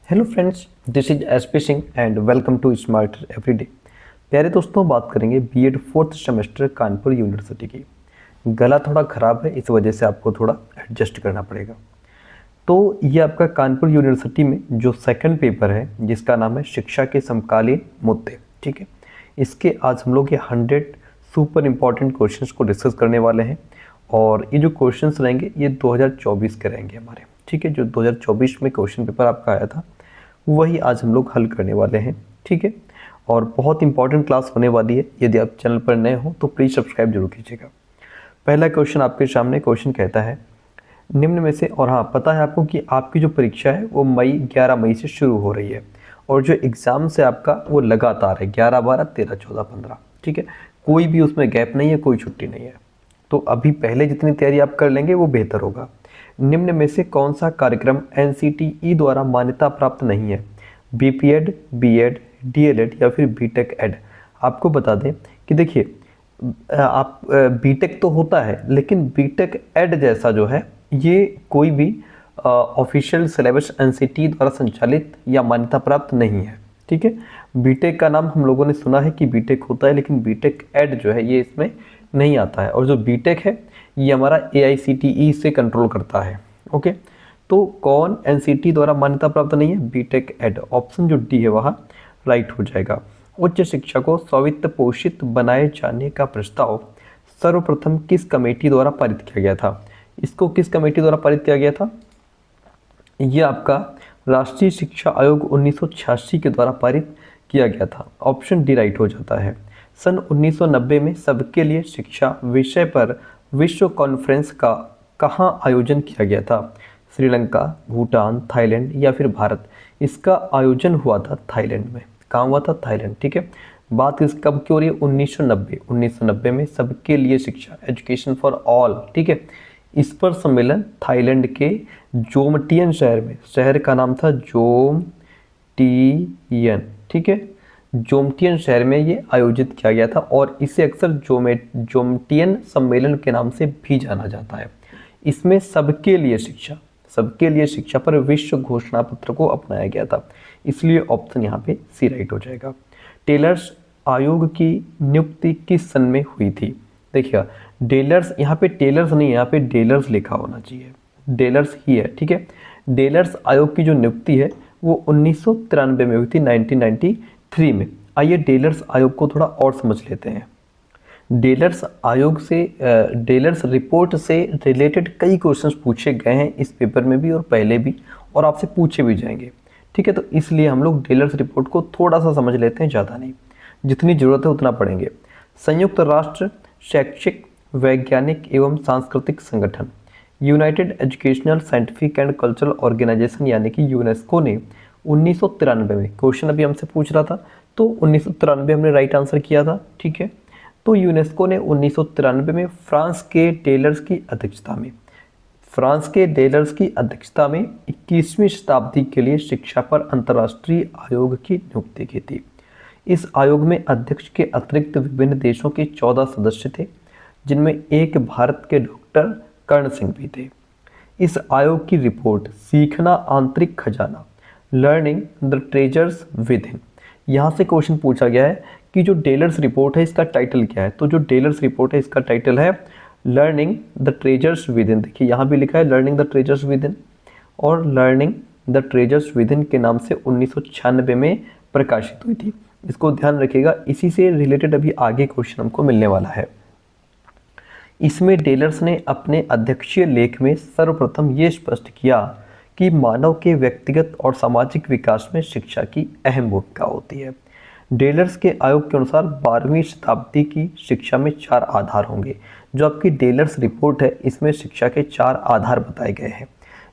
Hello friends, this is SP Singh and welcome to smarter everyday. प्यारे दोस्तों, बात करेंगे BEd fourth semester Kanpur university की। गला थोड़ा ख़राब है, इस वजह से आपको थोड़ा एडजस्ट करना पड़ेगा। तो ये आपका कानपुर यूनिवर्सिटी में जो सेकंड पेपर है, जिसका नाम है शिक्षा के समकालीन मुद्दे, ठीक है। इसके आज हम लोग ये 100 सुपर इम्पॉर्टेंट क्वेश्चंस को डिस्कस करने वाले हैं। और ये जो क्वेश्चंस रहेंगे ये 2024 के रहेंगे हमारे, ठीक है। जो 2024 में क्वेश्चन पेपर आपका आया था वही आज हम लोग हल करने वाले हैं, ठीक है। और बहुत इंपॉर्टेंट क्लास होने वाली है। यदि आप चैनल पर नए हो तो प्लीज़ सब्सक्राइब जरूर कीजिएगा। पहला क्वेश्चन आपके सामने क्वेश्चन कहता है, निम्न में से, और हाँ पता है आपको कि आपकी जो परीक्षा है वो 11 मई से शुरू हो रही है और जो एग्ज़ाम से आपका वो लगातार है 11, 12, 13, 14, 15, ठीक है। कोई भी उसमें गैप नहीं है, कोई छुट्टी नहीं है। तो अभी पहले जितनी तैयारी आप कर लेंगे वो बेहतर होगा। निम्न में से कौन सा कार्यक्रम एनसीटीई द्वारा मान्यता प्राप्त नहीं है? बीपीएड, बीएड, डीएलएड या फिर बीटेक एड। आपको बता दें कि देखिए, आप बीटेक तो होता है लेकिन बीटेक एड जैसा जो है ये कोई भी ऑफिशियल सिलेबस एनसीटीई द्वारा संचालित या मान्यता प्राप्त नहीं है, ठीक है। बीटेक का नाम हम लोगों ने सुना है कि बीटेक होता है, लेकिन बीटेक एड जो है ये इसमें नहीं आता है। और जो बीटेक है ये हमारा एआईसीटीई से कंट्रोल करता है, ओके। तो कौन एनसीटी द्वारा मान्यता प्राप्त नहीं है? BTech Ed. ऑप्शन जो डी है वहाँ राइट हो जाएगा। उच्च शिक्षा को स्वायत्त पोषित बनाए जाने का प्रस्ताव सर्वप्रथम किस कमेटी द्वारा पारित किया गया था? इसको किस कमेटी द्वारा पारित किया गया था? ये आपका राष्ट्रीय शिक्षा आयोग 1986 के द्वारा पारित किया गया था। ऑप्शन डी राइट हो जाता है। सन 1990 में सबके लिए शिक्षा विषय पर विश्व कॉन्फ्रेंस का कहाँ आयोजन किया गया था? श्रीलंका, भूटान, थाईलैंड या फिर भारत? इसका आयोजन हुआ था थाईलैंड में। कहाँ हुआ था? थाईलैंड, ठीक है। बात इस कब की हो रही है? 1990 में सबके लिए शिक्षा, एजुकेशन फॉर ऑल, ठीक है। इस पर सम्मेलन थाईलैंड के जोमटियन शहर में, शहर का नाम था जोमटियन, ठीक है। जोमटियन शहर में ये आयोजित किया गया था और इसे अक्सर जोमटियन सम्मेलन के नाम से भी जाना जाता है। इसमें सबके लिए शिक्षा पर विश्व घोषणा पत्र को अपनाया गया था, इसलिए ऑप्शन यहाँ पे सी राइट हो जाएगा। टेलर्स आयोग की नियुक्ति किस सन में हुई थी? देखिए, डेलर्स, यहाँ पे टेलर्स नहीं है, यहाँ पे डेलर्स लिखा होना चाहिए, डेलर्स ही है, ठीक है। डेलर्स आयोग की जो नियुक्ति है वो 1993 में हुई थी, 1993 में। आइए डेलर्स आयोग को थोड़ा और समझ लेते हैं। डेलर्स आयोग से, डेलर्स रिपोर्ट से रिलेटेड कई क्वेश्चंस पूछे गए हैं इस पेपर में भी और पहले भी, और आपसे पूछे भी जाएंगे, ठीक है। तो इसलिए हम लोग डेलर्स रिपोर्ट को थोड़ा सा समझ लेते हैं, ज़्यादा नहीं, जितनी ज़रूरत है उतना पढ़ेंगे। संयुक्त राष्ट्र शैक्षिक, वैज्ञानिक एवं सांस्कृतिक संगठन, United Educational Scientific and Cultural Organisation यानी कि यूनेस्को ने 1993 में, क्वेश्चन अभी हमसे पूछ रहा था तो 1993 हमने राइट आंसर किया था, ठीक है। तो यूनेस्को ने 1993 में फ्रांस के डेलर्स की अध्यक्षता में 21वीं शताब्दी के लिए शिक्षा पर अंतर्राष्ट्रीय आयोग की नियुक्ति की थी। इस आयोग में अध्यक्ष के अतिरिक्त विभिन्न देशों के 14 सदस्य थे, जिनमें एक भारत के डॉक्टर कर्ण सिंह भी थे। इस आयोग की रिपोर्ट सीखना आंतरिक खजाना, learning the treasures with in. यहाँ से क्वेश्चन पूछा गया है कि जो डेलर्स रिपोर्ट है इसका टाइटल क्या है? तो जो डेलर्स रिपोर्ट है इसका टाइटल है learning the treasures within. देखिए यहाँ भी लिखा है learning the treasures within, और learning the treasures within के नाम से 1996 में प्रकाशित हुई थी। इसको ध्यान रखिएगा, इसी से रिलेटेड अभी आगे क्वेश्चन हमको मिलने वाला है। इसमें डेलर्स ने अपने अध्यक्षीय लेख में सर्वप्रथम ये स्पष्ट किया कि मानव के व्यक्तिगत और सामाजिक विकास में शिक्षा की अहम भूमिका होती है। डेलर्स के आयोग के अनुसार 12वीं शताब्दी की शिक्षा में 4 आधार होंगे। जो आपकी डेलर्स रिपोर्ट है इसमें शिक्षा के 4 आधार बताए गए हैं।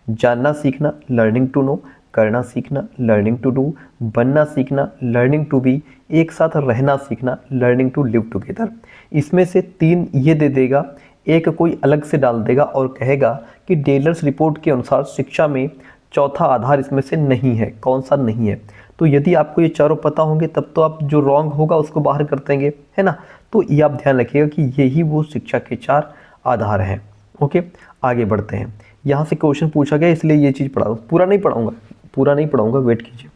जानना सीखना, लर्निंग टू नो, करना सीखना, लर्निंग टू डू, बनना सीखना, लर्निंग टू बी, एक साथ रहना सीखना, लर्निंग टू लिव टुगेदर। इसमें से 3 ये दे देगा, एक कोई अलग से डाल देगा और कहेगा कि डेलर्स रिपोर्ट के अनुसार शिक्षा में चौथा आधार इसमें से नहीं है। कौन सा नहीं है? तो यदि आपको ये चारों पता होंगे तब तो आप जो रॉन्ग होगा उसको बाहर कर देंगे, है ना। तो ये आप ध्यान रखिएगा कि यही वो शिक्षा के 4 आधार हैं, ओके। आगे बढ़ते हैं। यहाँ से क्वेश्चन पूछा गया इसलिए ये चीज़ पढ़ा, पूरा नहीं पढ़ाऊँगा, पूरा नहीं पढ़ाऊंगा, वेट कीजिए।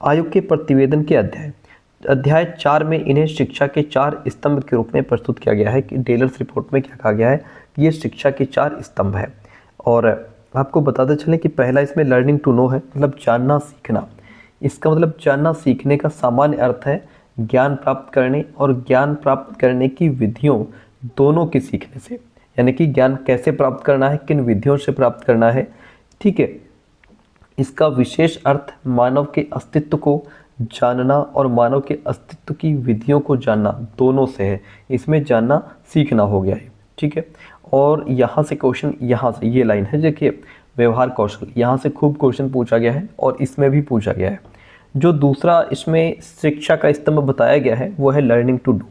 आयोग के प्रतिवेदन के अध्याय 4 में इन्हें शिक्षा के 4 स्तंभ के रूप में प्रस्तुत किया गया है कि डेलर्स रिपोर्ट में क्या कहा गया है कि ये शिक्षा के 4 स्तंभ है। और आपको बताते चलें कि पहला इसमें लर्निंग टू नो है, मतलब जानना सीखना। इसका मतलब जानना सीखने का सामान्य अर्थ है ज्ञान प्राप्त करने और ज्ञान प्राप्त करने की विधियों दोनों के सीखने से, यानी कि ज्ञान कैसे प्राप्त करना है, किन विधियों से प्राप्त करना है, ठीक है। इसका विशेष अर्थ मानव के अस्तित्व को जानना और मानव के अस्तित्व की विधियों को जानना दोनों से है। इसमें जानना सीखना हो गया है, ठीक है। और यहाँ से क्वेश्चन, यहाँ से ये लाइन है, देखिए व्यवहार कौशल, यहाँ से खूब क्वेश्चन पूछा गया है और इसमें भी पूछा गया है। जो दूसरा इसमें शिक्षा का स्तंभ बताया गया है वो है लर्निंग टू डू।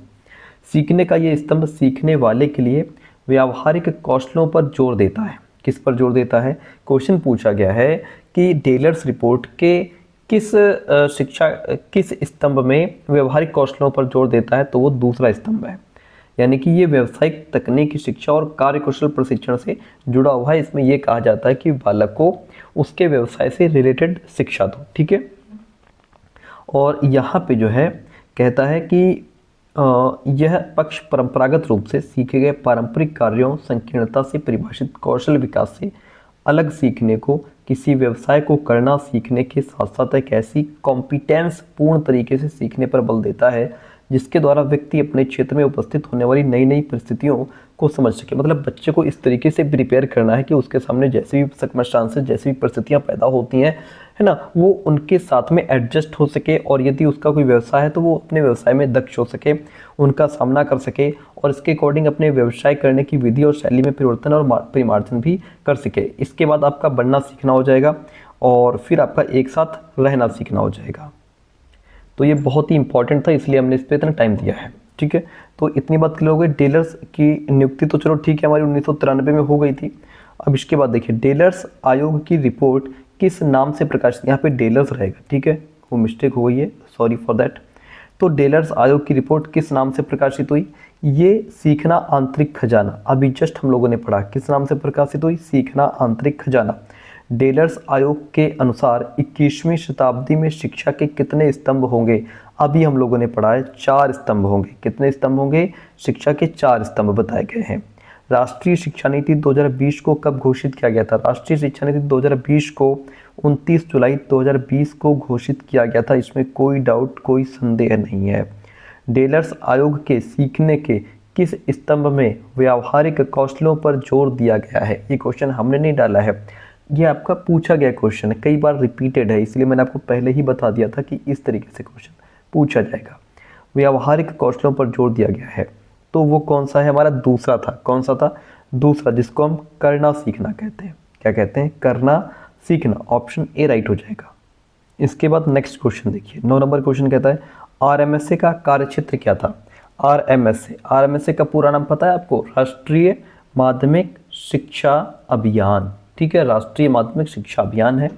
सीखने का ये स्तंभ सीखने वाले के लिए व्यावहारिक कौशलों पर जोर देता है। किस पर जोर देता है? क्वेश्चन पूछा गया है कि डेलर्स रिपोर्ट के किस स्तंभ में व्यावहारिक कौशलों पर जोर देता है, तो वो दूसरा स्तंभ है। यानी कि ये व्यावसायिक तकनीकी शिक्षा और कार्यकुशल प्रशिक्षण से जुड़ा हुआ है। इसमें यह कहा जाता है कि बालक को उसके व्यवसाय से रिलेटेड शिक्षा दो, ठीक है। और यहाँ पे जो है कहता है कि यह पक्ष परंपरागत रूप से सीखे गए पारंपरिक कार्यों संकीर्णता से परिभाषित कौशल विकास से अलग सीखने को, किसी व्यवसाय को करना सीखने के साथ साथ एक ऐसी कॉम्पिटेंस पूर्ण तरीके से सीखने पर बल देता है जिसके द्वारा व्यक्ति अपने क्षेत्र में उपस्थित होने वाली नई नई परिस्थितियों को समझ सके। मतलब बच्चे को इस तरीके से प्रिपेयर करना है कि उसके सामने जैसे भी सर्कमस्टांसेस, जैसी भी परिस्थितियां पैदा होती हैं, है ना, वो उनके साथ में एडजस्ट हो सके और यदि उसका कोई व्यवसाय है तो वो अपने व्यवसाय में दक्ष हो सके, उनका सामना कर सके और इसके अकॉर्डिंग अपने व्यवसाय करने की विधि और शैली में परिवर्तन और परिमार्जन भी कर सके। इसके बाद आपका बनना सीखना हो जाएगा और फिर आपका एक साथ रहना सीखना हो जाएगा। तो ये बहुत ही इंपॉर्टेंट था, इसलिए हमने इस पर इतना टाइम दिया है, ठीक है। तो इतनी बात क्लियर हो गई। डेलर्स की नियुक्ति तो चलो ठीक है हमारी 1993 में हो गई थी। अब इसके बाद देखिए डेलर्स आयोग की रिपोर्ट किस नाम से प्रकाशित, यहाँ पे डेलर्स रहेगा, ठीक है, वो मिस्टेक हो गई है, सॉरी फॉर दैट। तो डेलर्स आयोग की रिपोर्ट किस नाम से प्रकाशित हुई? ये सीखना आंतरिक खजाना, अभी जस्ट हम लोगों ने पढ़ा, किस नाम से प्रकाशित हुई? सीखना आंतरिक खजाना। डेलर्स आयोग के अनुसार 21वीं शताब्दी में शिक्षा के कितने स्तंभ होंगे? अभी हम लोगों ने पढ़ा है 4 स्तंभ होंगे। कितने स्तंभ होंगे? शिक्षा के 4 स्तंभ बताए गए हैं। राष्ट्रीय शिक्षा नीति 2020 को कब घोषित किया गया था? राष्ट्रीय शिक्षा नीति 2020 को 29 जुलाई 2020 को घोषित किया गया था। इसमें कोई डाउट, कोई संदेह नहीं है। डेलर्स आयोग के सीखने के किस स्तंभ में व्यावहारिक कौशलों पर जोर दिया गया है? ये क्वेश्चन हमने नहीं डाला है, ये आपका पूछा गया क्वेश्चन है, कई बार रिपीटेड है, इसलिए मैंने आपको पहले ही बता दिया था कि इस तरीके से क्वेश्चन पूछा जाएगा। व्यावहारिक कौशलों पर जोर दिया गया है, तो वो कौन सा है? हमारा दूसरा था। कौन सा था? दूसरा, जिसको हम करना सीखना कहते हैं। क्या कहते हैं? करना सीखना। ऑप्शन ए राइट हो जाएगा। इसके बाद नेक्स्ट क्वेश्चन देखिए, 9 नंबर क्वेश्चन कहता है आरएमएसए का कार्यक्षेत्र क्या था? आरएमएसए का पूरा नाम पता है आपको? राष्ट्रीय माध्यमिक शिक्षा अभियान, ठीक है, राष्ट्रीय माध्यमिक शिक्षा अभियान है।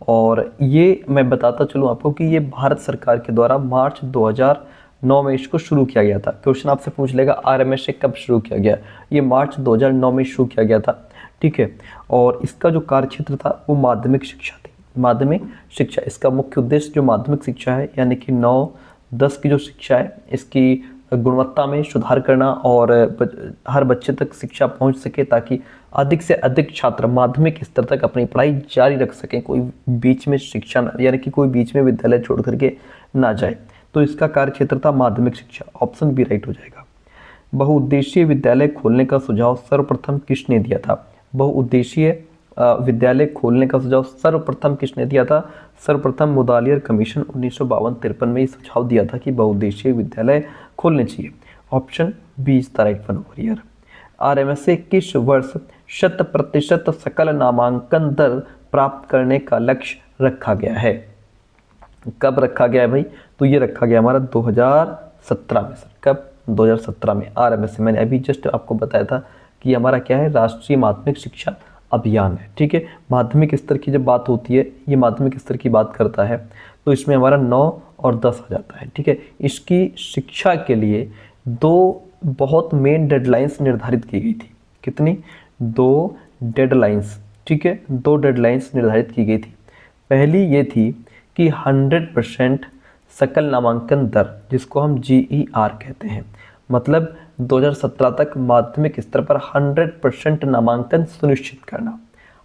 और ये मैं बताता चलूँ आपको कि ये भारत सरकार के द्वारा मार्च 2009 में इसको शुरू किया गया था। क्वेश्चन आपसे पूछ लेगा आरएमएसए कब शुरू किया गया? ये मार्च 2009 में शुरू किया गया था, ठीक है। और इसका जो कार्यक्षेत्र था वो माध्यमिक शिक्षा थी। माध्यमिक शिक्षा, इसका मुख्य उद्देश्य जो माध्यमिक शिक्षा है यानी कि 9-10 की जो शिक्षा है इसकी गुणवत्ता में सुधार करना और हर बच्चे तक शिक्षा पहुंच सके ताकि अधिक से अधिक छात्र माध्यमिक स्तर तक अपनी पढ़ाई जारी रख सकें, कोई बीच में शिक्षा यानी कि कोई बीच में विद्यालय छोड़ करके ना जाए। तो इसका कार्यक्षेत्र था माध्यमिक शिक्षा। ऑप्शन बी राइट हो जाएगा। बहुउद्देशीय विद्यालय खोलने का सुझाव सर्वप्रथम किसने दिया था? बहुउद्देशीय विद्यालय खोलने का सुझाव सर्वप्रथम किसने दिया था? सर्वप्रथम मुदालियर कमीशन 1952-53 में सुझाव दिया था कि बहुउद्देशीय विद्यालय खोलने चाहिए। Option B is the right one over here. RMSA किस वर्ष 100% सकल नामांकन दर प्राप्त करने का लक्ष्य रखा गया है? कब रखा गया है भाई? तो ये रखा गया हमारा 2017 में। सर कब? 2017 में। आरएमएसए मैंने अभी जस्ट आपको बताया था कि हमारा क्या है? राष्ट्रीय माध्यमिक शिक्षा अभियान है, ठीक है। माध्यमिक स्तर की जब बात होती है, ये माध्यमिक स्तर की बात करता है, तो इसमें हमारा 9 और 10 आ जाता है, ठीक है। इसकी शिक्षा के लिए 2 बहुत मेन डेडलाइंस निर्धारित की गई थी। कितनी? 2 डेडलाइंस, ठीक है, 2 डेडलाइंस निर्धारित की गई थी। पहली ये थी कि 100% सकल नामांकन दर, जिसको हम GER कहते हैं, मतलब 2017 तक माध्यमिक स्तर पर 100% नामांकन सुनिश्चित करना,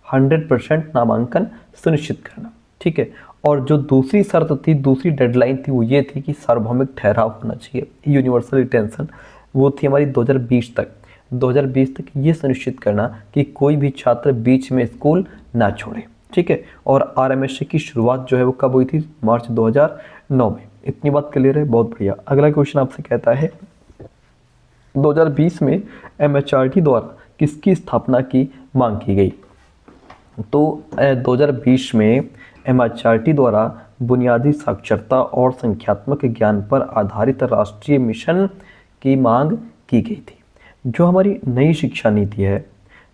100% नामांकन सुनिश्चित करना, ठीक है। और जो दूसरी शर्त थी, दूसरी डेडलाइन थी, वो ये थी कि सार्वभौमिक ठहराव होना चाहिए, यूनिवर्सल रिटेंशन, वो थी हमारी 2020 तक। 2020 तक ये सुनिश्चित करना कि कोई भी छात्र बीच में स्कूल ना छोड़े, ठीक है। और RMSA की शुरुआत जो है वो कब हुई थी? मार्च 2009 में। इतनी बात क्लियर है? बहुत बढ़िया। अगला क्वेश्चन आपसे कहता है 2020 में MHRD द्वारा किसकी स्थापना की मांग की गई? तो 2020 में MHRD द्वारा बुनियादी साक्षरता और संख्यात्मक ज्ञान पर आधारित राष्ट्रीय मिशन की मांग की गई थी। जो हमारी नई शिक्षा नीति है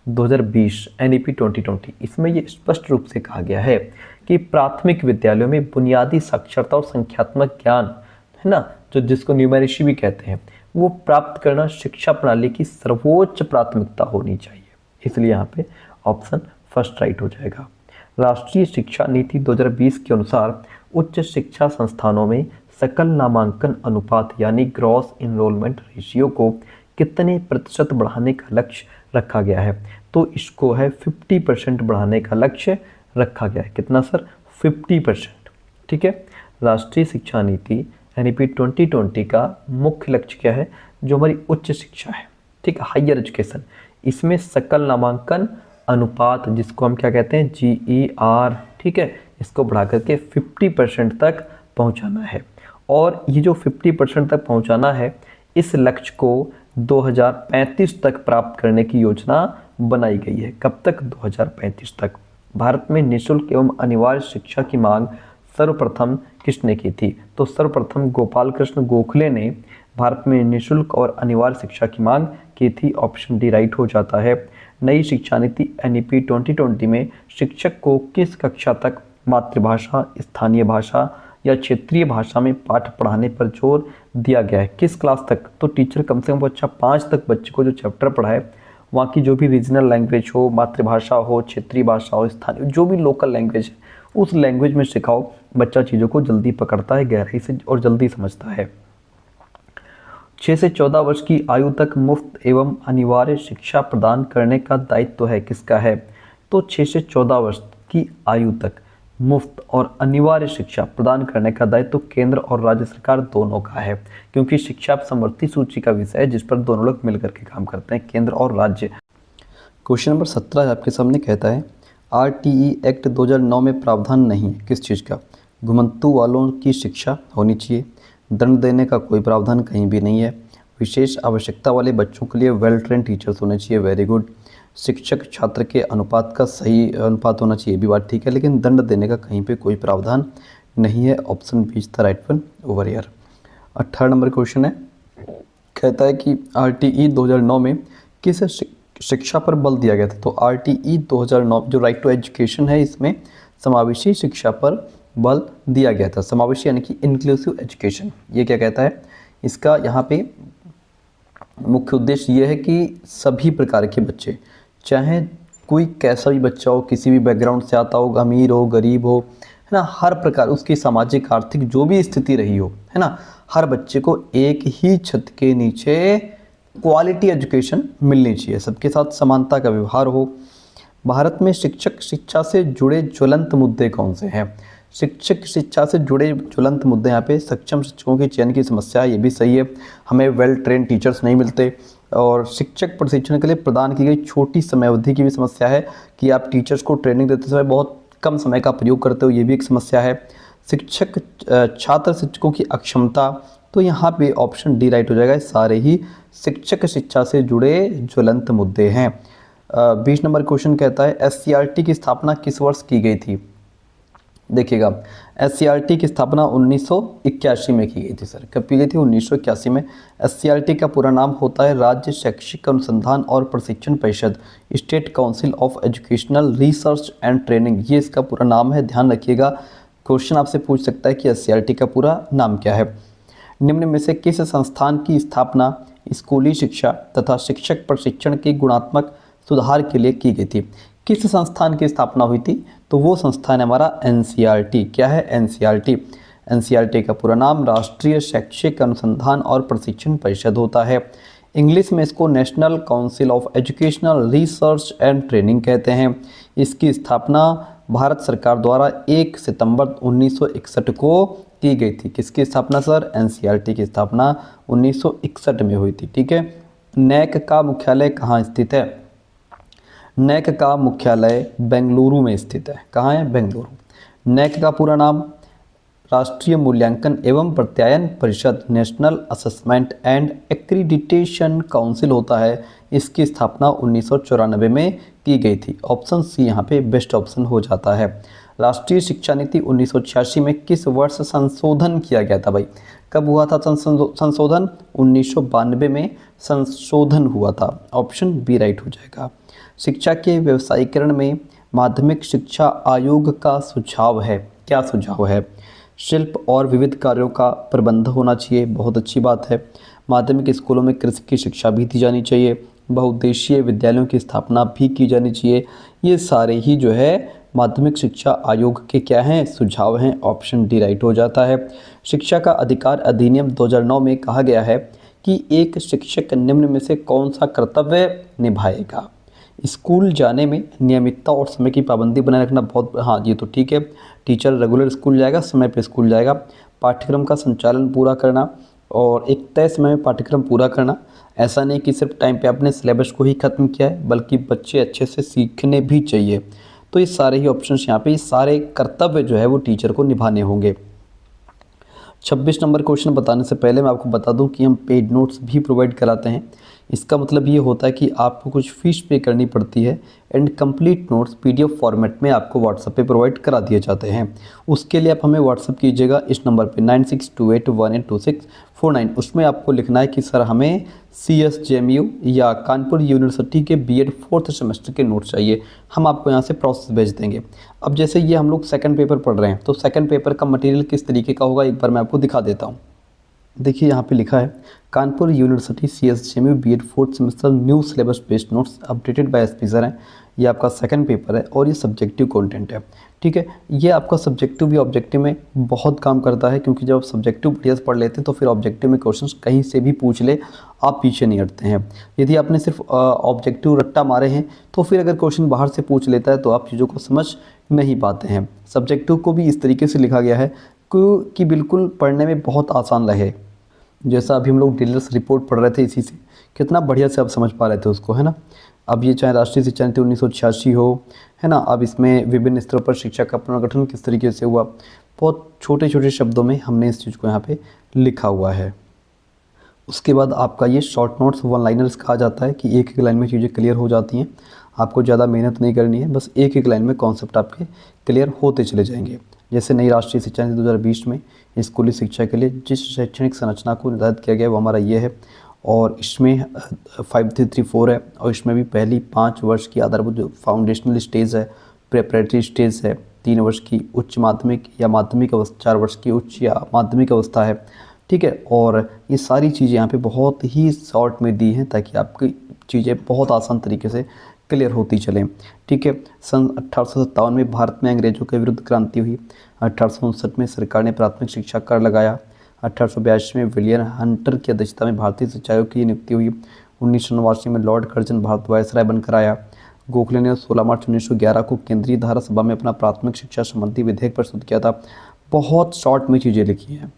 2020 NEP 2020, इसमें ये स्पष्ट रूप से कहा गया है कि प्राथमिक विद्यालयों में बुनियादी साक्षरता और संख्यात्मक ज्ञान, है ना, जो जिसको न्यूमेरिसी भी कहते हैं, वो प्राप्त करना शिक्षा प्रणाली की सर्वोच्च प्राथमिकता होनी चाहिए। इसलिए यहाँ पे ऑप्शन फर्स्ट राइट हो जाएगा। राष्ट्रीय शिक्षा नीति 2020 के अनुसार उच्च शिक्षा संस्थानों में सकल नामांकन अनुपात यानी ग्रॉस इनरोलमेंट रेशियो को कितने प्रतिशत बढ़ाने का लक्ष्य रखा गया है? तो इसको है 50% बढ़ाने का लक्ष्य रखा गया है। कितना सर? 50%, ठीक है। राष्ट्रीय शिक्षा नीति NEP 2020 का मुख्य लक्ष्य क्या है? जो हमारी उच्च शिक्षा है, ठीक है, हायर एजुकेशन, इसमें सकल नामांकन अनुपात, जिसको हम क्या कहते हैं? GER, ठीक है, इसको बढ़ा करके 50% तक पहुंचाना है। और ये जो 50% तक पहुंचाना है, इस लक्ष्य को 2035 तक प्राप्त करने की योजना बनाई गई है। कब तक? 2035 तक। भारत में निःशुल्क एवं अनिवार्य शिक्षा की मांग सर्वप्रथम किसने की थी? तो सर्वप्रथम गोपाल कृष्ण गोखले ने भारत में निःशुल्क और अनिवार्य शिक्षा की मांग की थी। ऑप्शन डी राइट हो जाता है। नई शिक्षा नीति NEP 2020 में शिक्षक को किस कक्षा तक मातृभाषा, स्थानीय भाषा या क्षेत्रीय भाषा में पाठ पढ़ाने पर जोर दिया गया है? किस क्लास तक? तो टीचर कम से कम बच्चा 5 तक बच्चे को जो चैप्टर पढ़ाए, वहाँ की जो भी रीजनल लैंग्वेज हो, मातृभाषा हो, क्षेत्रीय भाषा हो, स्थानीय जो भी लोकल लैंग्वेज है, उस लैंग्वेज में सिखाओ। बच्चा चीज़ों को जल्दी पकड़ता है, गहराई से, और जल्दी समझता है। 6 से 14 वर्ष की आयु तक मुफ्त एवं अनिवार्य शिक्षा प्रदान करने का दायित्व है किसका है? तो 6 से 14 वर्ष की आयु तक मुफ्त और अनिवार्य शिक्षा प्रदान करने का दायित्व केंद्र और राज्य सरकार दोनों का है, क्योंकि शिक्षा समवर्ती सूची का विषय है जिस पर दोनों लोग मिलकर के काम करते हैं, केंद्र और राज्य। क्वेश्चन नंबर 17 आपके सामने कहता है RTE एक्ट 2009 में प्रावधान नहीं है किस चीज़ का? घुमंतू वालों की शिक्षा होनी चाहिए, दंड देने का कोई प्रावधान कहीं भी नहीं है, विशेष आवश्यकता वाले बच्चों के लिए वेल ट्रेन टीचर्स होने चाहिए, वेरी गुड, शिक्षक छात्र के अनुपात का सही अनुपात होना चाहिए, भी बात ठीक है, लेकिन दंड देने का कहीं पे कोई प्रावधान नहीं है। Option B is the right one over here. 18 number question है, कहता है कि RTE 2009 में किस शिक्षा पर बल दिया गया था? तो RTE 2009 जो राइट टू एजुकेशन है, इसमें समावेशी शिक्षा पर बल दिया गया था। समावेशी यानी कि इंक्लूसिव एजुकेशन। ये क्या कहता है? इसका यहाँ पे मुख्य उद्देश्य ये है कि सभी प्रकार के बच्चे, चाहे कोई कैसा भी बच्चा हो, किसी भी बैकग्राउंड से आता हो, अमीर हो, गरीब हो, है ना, हर प्रकार उसकी सामाजिक आर्थिक जो भी स्थिति रही हो, है ना, हर बच्चे को एक ही छत के नीचे क्वालिटी एजुकेशन मिलनी चाहिए, सबके साथ समानता का व्यवहार हो। भारत में शिक्षक शिक्षा से जुड़े ज्वलंत मुद्दे कौन से हैं? शिक्षक शिक्षा से जुड़े ज्वलंत मुद्दे यहाँ पे सक्षम शिक्षकों के चयन की समस्या है, ये भी सही है, हमें वेल ट्रेन टीचर्स नहीं मिलते, और शिक्षक प्रशिक्षण के लिए प्रदान की गई छोटी समय अवधि की भी समस्या है कि आप टीचर्स को ट्रेनिंग देते समय बहुत कम समय का प्रयोग करते हो, ये भी एक समस्या है। शिक्षक छात्र शिक्षकों की अक्षमता, तो यहाँ पे ऑप्शन डी राइट हो जाएगा। सारे ही शिक्षक शिक्षा से जुड़े ज्वलंत मुद्दे हैं। 20 नंबर क्वेश्चन कहता है SCRT की स्थापना किस वर्ष की गई थी? देखिएगा, SCRT की स्थापना 1981 में की गई थी सर। कब की गई थी? 1981 में। SCRT का पूरा नाम होता है राज्य शैक्षिक अनुसंधान और प्रशिक्षण परिषद, state council of educational research and training, ये इसका पूरा नाम है, ध्यान रखिएगा। क्वेश्चन आपसे पूछ सकता है कि SCRT का पूरा नाम क्या है। निम्न में से किस संस्थान की स्थापना स्कूली शिक्षा तथा शिक्षक प्रशिक्षण के गुणात्मक सुधार के लिए की गई थी? किस संस्थान की स्थापना हुई थी? तो वो संस्थान है हमारा एनसीईआरटी। क्या है? एनसीईआरटी। एनसीईआरटी का पूरा नाम राष्ट्रीय शैक्षिक अनुसंधान और प्रशिक्षण परिषद होता है। इंग्लिश में इसको national council of educational research and training कहते हैं। इसकी स्थापना भारत सरकार द्वारा 1 सितंबर 1961 को की गई थी। किसकी स्थापना सर? एनसीईआरटी की स्थापना 1961 में हुई थी। ठीक है। नैक का मुख्यालय कहाँ स्थित है? नैक का मुख्यालय बेंगलुरु में स्थित है। कहाँ है? बेंगलुरु। नैक का पूरा नाम राष्ट्रीय मूल्यांकन एवं प्रत्यायन परिषद, national assessment and accreditation council होता है। इसकी स्थापना 1994 में की गई थी। ऑप्शन सी यहाँ पे बेस्ट ऑप्शन हो जाता है। राष्ट्रीय शिक्षा नीति 1986 में किस वर्ष संशोधन किया गया था भाई? कब हुआ था संशोधन? 1992 में संशोधन हुआ था। ऑप्शन बी राइट हो जाएगा। शिक्षा के व्यवसायीकरण में माध्यमिक शिक्षा आयोग का सुझाव है। क्या सुझाव है? शिल्प और विविध कार्यों का प्रबंध होना चाहिए। बहुत अच्छी बात है। माध्यमिक स्कूलों में कृषि की शिक्षा भी दी जानी चाहिए। बहुउद्देशीय विद्यालयों की स्थापना भी की जानी चाहिए। ये सारे ही जो है माध्यमिक शिक्षा आयोग के क्या हैं? सुझाव हैं। ऑप्शन डी राइट हो जाता है। शिक्षा का अधिकार अधिनियम 2009 में कहा गया है कि एक शिक्षक निम्न में से कौन सा कर्तव्य निभाएगा? स्कूल जाने में नियमितता और समय की पाबंदी बनाए रखना। बहुत हाँ, ये तो ठीक है। टीचर रेगुलर स्कूल जाएगा, समय पे स्कूल जाएगा। पाठ्यक्रम का संचालन पूरा करना और एक तय समय में पाठ्यक्रम पूरा करना। ऐसा नहीं कि सिर्फ टाइम पे आपने सिलेबस को ही ख़त्म किया है, बल्कि बच्चे अच्छे से सीखने भी चाहिए। तो ये सारे ही ऑप्शंस यहाँ पे, ये सारे कर्तव्य जो है वो टीचर को निभाने होंगे। 26 नंबर क्वेश्चन बताने से पहले मैं आपको बता दूं कि हम पेड नोट्स भी प्रोवाइड कराते हैं। इसका मतलब ये होता है कि आपको कुछ फ़ीस पे करनी पड़ती है and complete notes PDF format में आपको व्हाट्सएप पे प्रोवाइड करा दिए जाते हैं। उसके लिए आप हमें व्हाट्सएप कीजिएगा इस नंबर पे 9628182649। उसमें आपको लिखना है कि सर हमें CSJMU या कानपुर यूनिवर्सिटी के बीएड 4th सेमेस्टर के नोट्स चाहिए। हम आपको यहाँ से प्रोसेस भेज देंगे। अब जैसे ये हम लोग सेकंड पेपर पढ़ रहे हैं, तो सेकंड पेपर का मटेरियल किस तरीके का होगा एक बार मैं आपको दिखा देता हूँ। देखिए यहाँ पे लिखा है Kanpur university CSJMU BEd 4th semester new syllabus based notes updated by SP sir हैं। ये आपका सेकंड पेपर है और ये सब्जेक्टिव कंटेंट है। ठीक है। ये आपका सब्जेक्टिव भी ऑब्जेक्टिव में बहुत काम करता है, क्योंकि जब आप सब्जेक्टिव बढ़िया से पढ़ लेते हैं तो फिर ऑब्जेक्टिव में क्वेश्चंस कहीं से भी पूछ ले आप पीछे नहीं हटते हैं। यदि आपने सिर्फ ऑब्जेक्टिव रट्टा मारे हैं तो फिर अगर क्वेश्चन बाहर से पूछ लेता है तो आप चीज़ों को समझ नहीं पाते हैं। सब्जेक्टिव को भी इस तरीके से लिखा गया है कि बिल्कुल पढ़ने में बहुत आसान रहे। जैसा अभी हम लोग डीलर्स रिपोर्ट पढ़ रहे थे, इसी से कितना बढ़िया से आप समझ पा रहे थे उसको, है ना। अब ये चाहे राष्ट्रीय शिक्षा नीति 1986 हो, है ना। अब इसमें विभिन्न स्तरों पर शिक्षा का पुनर्गठन किस तरीके से हुआ, बहुत छोटे छोटे शब्दों में हमने इस चीज़ को यहाँ पे लिखा हुआ है। उसके बाद आपका ये शॉर्ट नोट्स वन लाइनर्स कहा जाता है कि एक एक लाइन में चीज़ें क्लियर हो जाती हैं। आपको ज़्यादा मेहनत नहीं करनी है, बस एक एक लाइन में कॉन्सेप्ट आपके क्लियर होते चले जाएंगे। जैसे नई राष्ट्रीय शिक्षा नीति 2020 में स्कूली शिक्षा के लिए जिस शैक्षणिक संरचना को निर्धारित किया गया वो हमारा ये है, और इसमें 5334 है, और इसमें भी पहली 5 वर्ष की आधारभूत जो फाउंडेशनल स्टेज है, प्रेपरेटरी स्टेज है, 3 वर्ष की उच्च माध्यमिक या माध्यमिक अवस्था, 4 वर्ष की उच्च या माध्यमिक अवस्था है। ठीक है। और ये सारी चीज़ें यहाँ पे बहुत ही शॉर्ट में दी हैं ताकि आपकी चीज़ें बहुत आसान तरीके से क्लियर होती चलें। ठीक है। सन 1857 में भारत में अंग्रेजों के विरुद्ध क्रांति हुई। 1859 में सरकार ने प्राथमिक शिक्षा कर लगाया। 1882 में विलियम हंटर की अध्यक्षता में भारतीय शिक्षा आयोग की नियुक्ति हुई। 1989 में लॉर्ड कर्जन भारत वायसराय बनकर आया। गोखले ने 16 मार्च 1911 को केंद्रीय धारा सभा में अपना प्राथमिक शिक्षा संबंधी विधेयक प्रस्तुत किया था। बहुत शॉर्ट में चीज़ें लिखी हैं।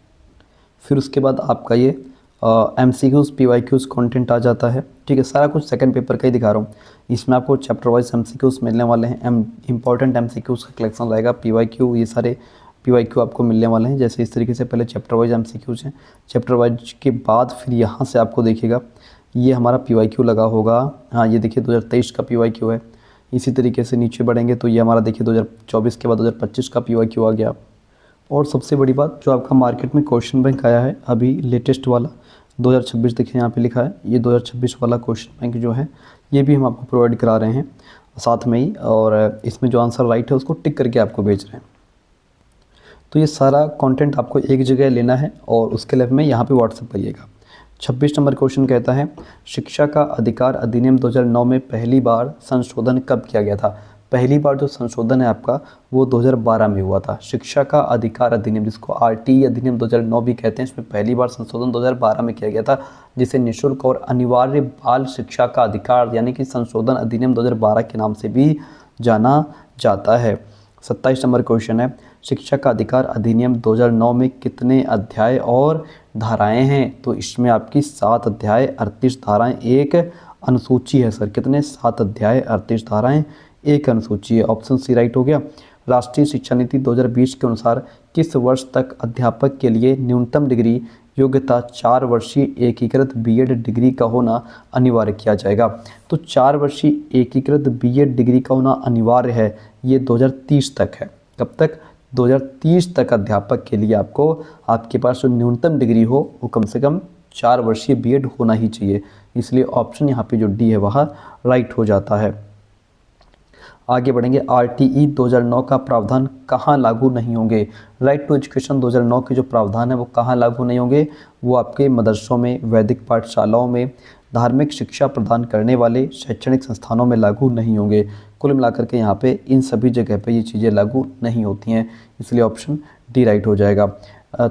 फिर उसके बाद आपका ये MCQs PYQs कंटेंट आ जाता है। ठीक है। सारा कुछ सेकंड पेपर का ही दिखा रहा हूँ। इसमें आपको चैप्टर वाइज MCQs मिलने वाले हैं। इंपॉर्टेंट MCQs का कलेक्शन रहेगा। PYQ, ये सारे PYQ आपको मिलने वाले हैं। जैसे इस तरीके से पहले चैप्टर वाइज MCQs हैं, चैप्टर वाइज के बाद फिर यहाँ से आपको देखिएगा ये हमारा PYQ लगा होगा। हाँ, ये देखिए 2023 का PYQ है। इसी तरीके से नीचे बढ़ेंगे तो ये हमारा देखिए 2024 के बाद 2025 का PYQ आ गया। और सबसे बड़ी बात, जो आपका मार्केट में क्वेश्चन बैंक आया है अभी लेटेस्ट वाला 2026, देखिए यहाँ पे लिखा है, ये 2026 वाला क्वेश्चन बैंक जो है ये भी हम आपको प्रोवाइड करा रहे हैं साथ में ही, और इसमें जो आंसर राइट है उसको टिक करके आपको भेज रहे हैं। तो ये सारा कंटेंट आपको एक जगह लेना है और उसके लिए में यहाँ पे व्हाट्सएप करिएगा। 26 नंबर क्वेश्चन कहता है शिक्षा का अधिकार अधिनियम 2009 में पहली बार संशोधन कब किया गया था? पहली बार जो संशोधन है आपका वो 2012 में हुआ था। शिक्षा का अधिकार अधिनियम, जिसको आरटी अधिनियम 2009 भी कहते हैं, इसमें पहली बार संशोधन 2012 में किया गया था, जिसे निःशुल्क और अनिवार्य बाल शिक्षा का अधिकार यानी कि संशोधन अधिनियम 2012 के नाम से भी जाना जाता है। 27 नंबर क्वेश्चन है, शिक्षा का अधिकार अधिनियम 2009 में कितने अध्याय और धाराएं हैं? तो इसमें आपकी 7 अध्याय 38 धाराएं, एक अनुसूची है सर। कितने? 7 अध्याय 38 धाराएं, एक अनुसूची है। ऑप्शन सी राइट हो गया। राष्ट्रीय शिक्षा नीति 2020 के अनुसार किस वर्ष तक अध्यापक के लिए न्यूनतम डिग्री योग्यता 4 वर्षीय एकीकृत बीएड डिग्री का होना अनिवार्य किया जाएगा? तो 4 वर्षीय एकीकृत बीएड डिग्री का होना अनिवार्य है, ये 2030 तक है। कब तक? 2030 तक अध्यापक के लिए आपको, आपके पास जो न्यूनतम डिग्री हो वो कम से कम 4 वर्षीय बीएड होना ही चाहिए। इसलिए ऑप्शन यहाँ पे जो डी है वह राइट हो जाता है। आगे बढ़ेंगे। आरटीई 2009 का प्रावधान कहाँ लागू नहीं होंगे? राइट टू एजुकेशन 2009 के जो प्रावधान है वो कहाँ लागू नहीं होंगे? वो आपके मदरसों में, वैदिक पाठशालाओं में, धार्मिक शिक्षा प्रदान करने वाले शैक्षणिक संस्थानों में लागू नहीं होंगे। कुल मिलाकर के यहाँ पे इन सभी जगह पे ये चीज़ें लागू नहीं होती हैं, इसलिए ऑप्शन डी राइट हो जाएगा।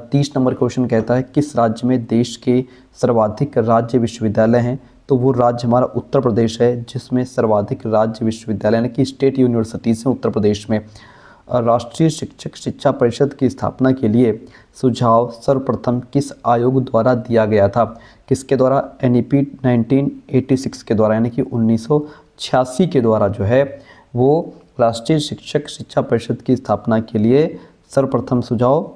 30 नंबर क्वेश्चन कहता है किस राज्य में देश के सर्वाधिक राज्य विश्वविद्यालय हैं? तो वो राज्य हमारा उत्तर प्रदेश है, जिसमें सर्वाधिक राज्य विश्वविद्यालय यानी कि स्टेट यूनिवर्सिटीज़ हैं उत्तर प्रदेश में। राष्ट्रीय शिक्षक शिक्षा परिषद की स्थापना के लिए सुझाव सर्वप्रथम किस आयोग द्वारा दिया गया था? किसके द्वारा? NEP 1986 के द्वारा, यानी कि 1986 के द्वारा जो है वो राष्ट्रीय शिक्षक शिक्षा परिषद की स्थापना के लिए सर्वप्रथम सुझाव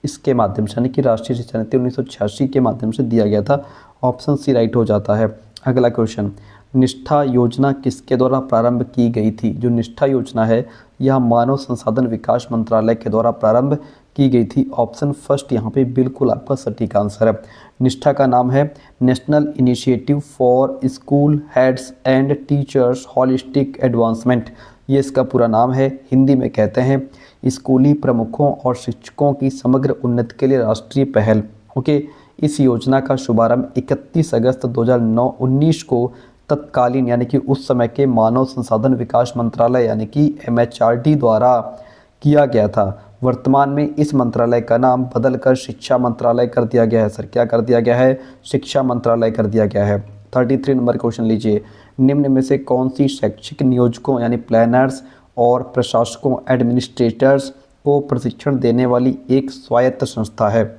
इसके माध्यम से, यानी कि राष्ट्रीय शिक्षा नीति 1986 के माध्यम से दिया गया था। ऑप्शन सी राइट हो जाता है। अगला क्वेश्चन, निष्ठा योजना किसके द्वारा प्रारंभ की गई थी? जो निष्ठा योजना है यह मानव संसाधन विकास मंत्रालय के द्वारा प्रारंभ की गई थी। ऑप्शन फर्स्ट यहाँ पे बिल्कुल आपका सटीक आंसर है। निष्ठा का नाम है national initiative for school heads and teachers holistic advancement, ये इसका पूरा नाम है। हिंदी में कहते हैं स्कूली प्रमुखों और शिक्षकों की समग्र उन्नति के लिए राष्ट्रीय पहल। ओके, इस योजना का शुभारंभ 31 अगस्त 2019 को तत्कालीन यानी कि उस समय के मानव संसाधन विकास मंत्रालय यानी कि MHRD द्वारा किया गया था। वर्तमान में इस मंत्रालय का नाम बदलकर शिक्षा मंत्रालय कर दिया गया है। सर क्या कर दिया गया है? शिक्षा मंत्रालय कर दिया गया है। 33 नंबर क्वेश्चन लीजिए। निम्न में से कौन सी शैक्षिक नियोजकों यानी प्लानर्स और प्रशासकों एडमिनिस्ट्रेटर्स को प्रशिक्षण देने वाली एक स्वायत्त संस्था है?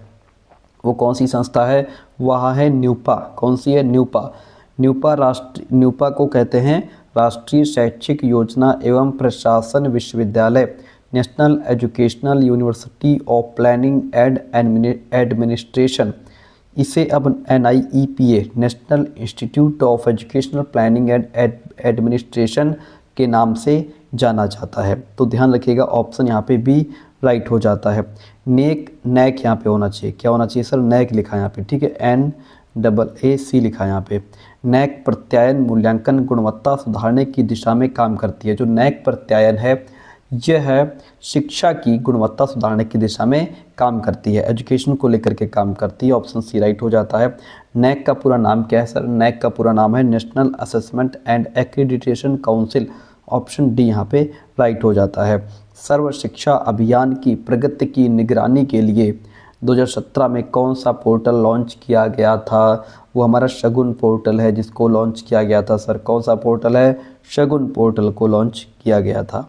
वो कौन सी संस्था है? वह है न्यूपा। कौन सी है? न्यूपा। न्यूपा को कहते हैं राष्ट्रीय शैक्षिक योजना एवं प्रशासन विश्वविद्यालय, national educational university of planning and administration. इसे अब NIEPA national institute of educational planning and administration के नाम से जाना जाता है। तो ध्यान रखिएगा ऑप्शन यहाँ पे भी राइट हो जाता है। नैक यहाँ पे होना चाहिए। क्या होना चाहिए सर? नैक लिखा है यहाँ पे, ठीक है, NAAC लिखा है यहाँ पे। नैक प्रत्यायन मूल्यांकन गुणवत्ता सुधारने की दिशा में काम करती है। जो नैक प्रत्यायन है यह है शिक्षा की गुणवत्ता सुधारने की दिशा में काम करती है, एजुकेशन को लेकर के काम करती है। ऑप्शन सी राइट हो जाता है। नैक का पूरा नाम क्या है सर? नैक का पूरा नाम है national assessment and accreditation council. Option D यहाँ पे राइट हो जाता है। सर्व शिक्षा अभियान की प्रगति की निगरानी के लिए 2017 में कौन सा पोर्टल लॉन्च किया गया था? वो हमारा शगुन पोर्टल है जिसको लॉन्च किया गया था। सर कौन सा पोर्टल है? शगुन पोर्टल को लॉन्च किया गया था।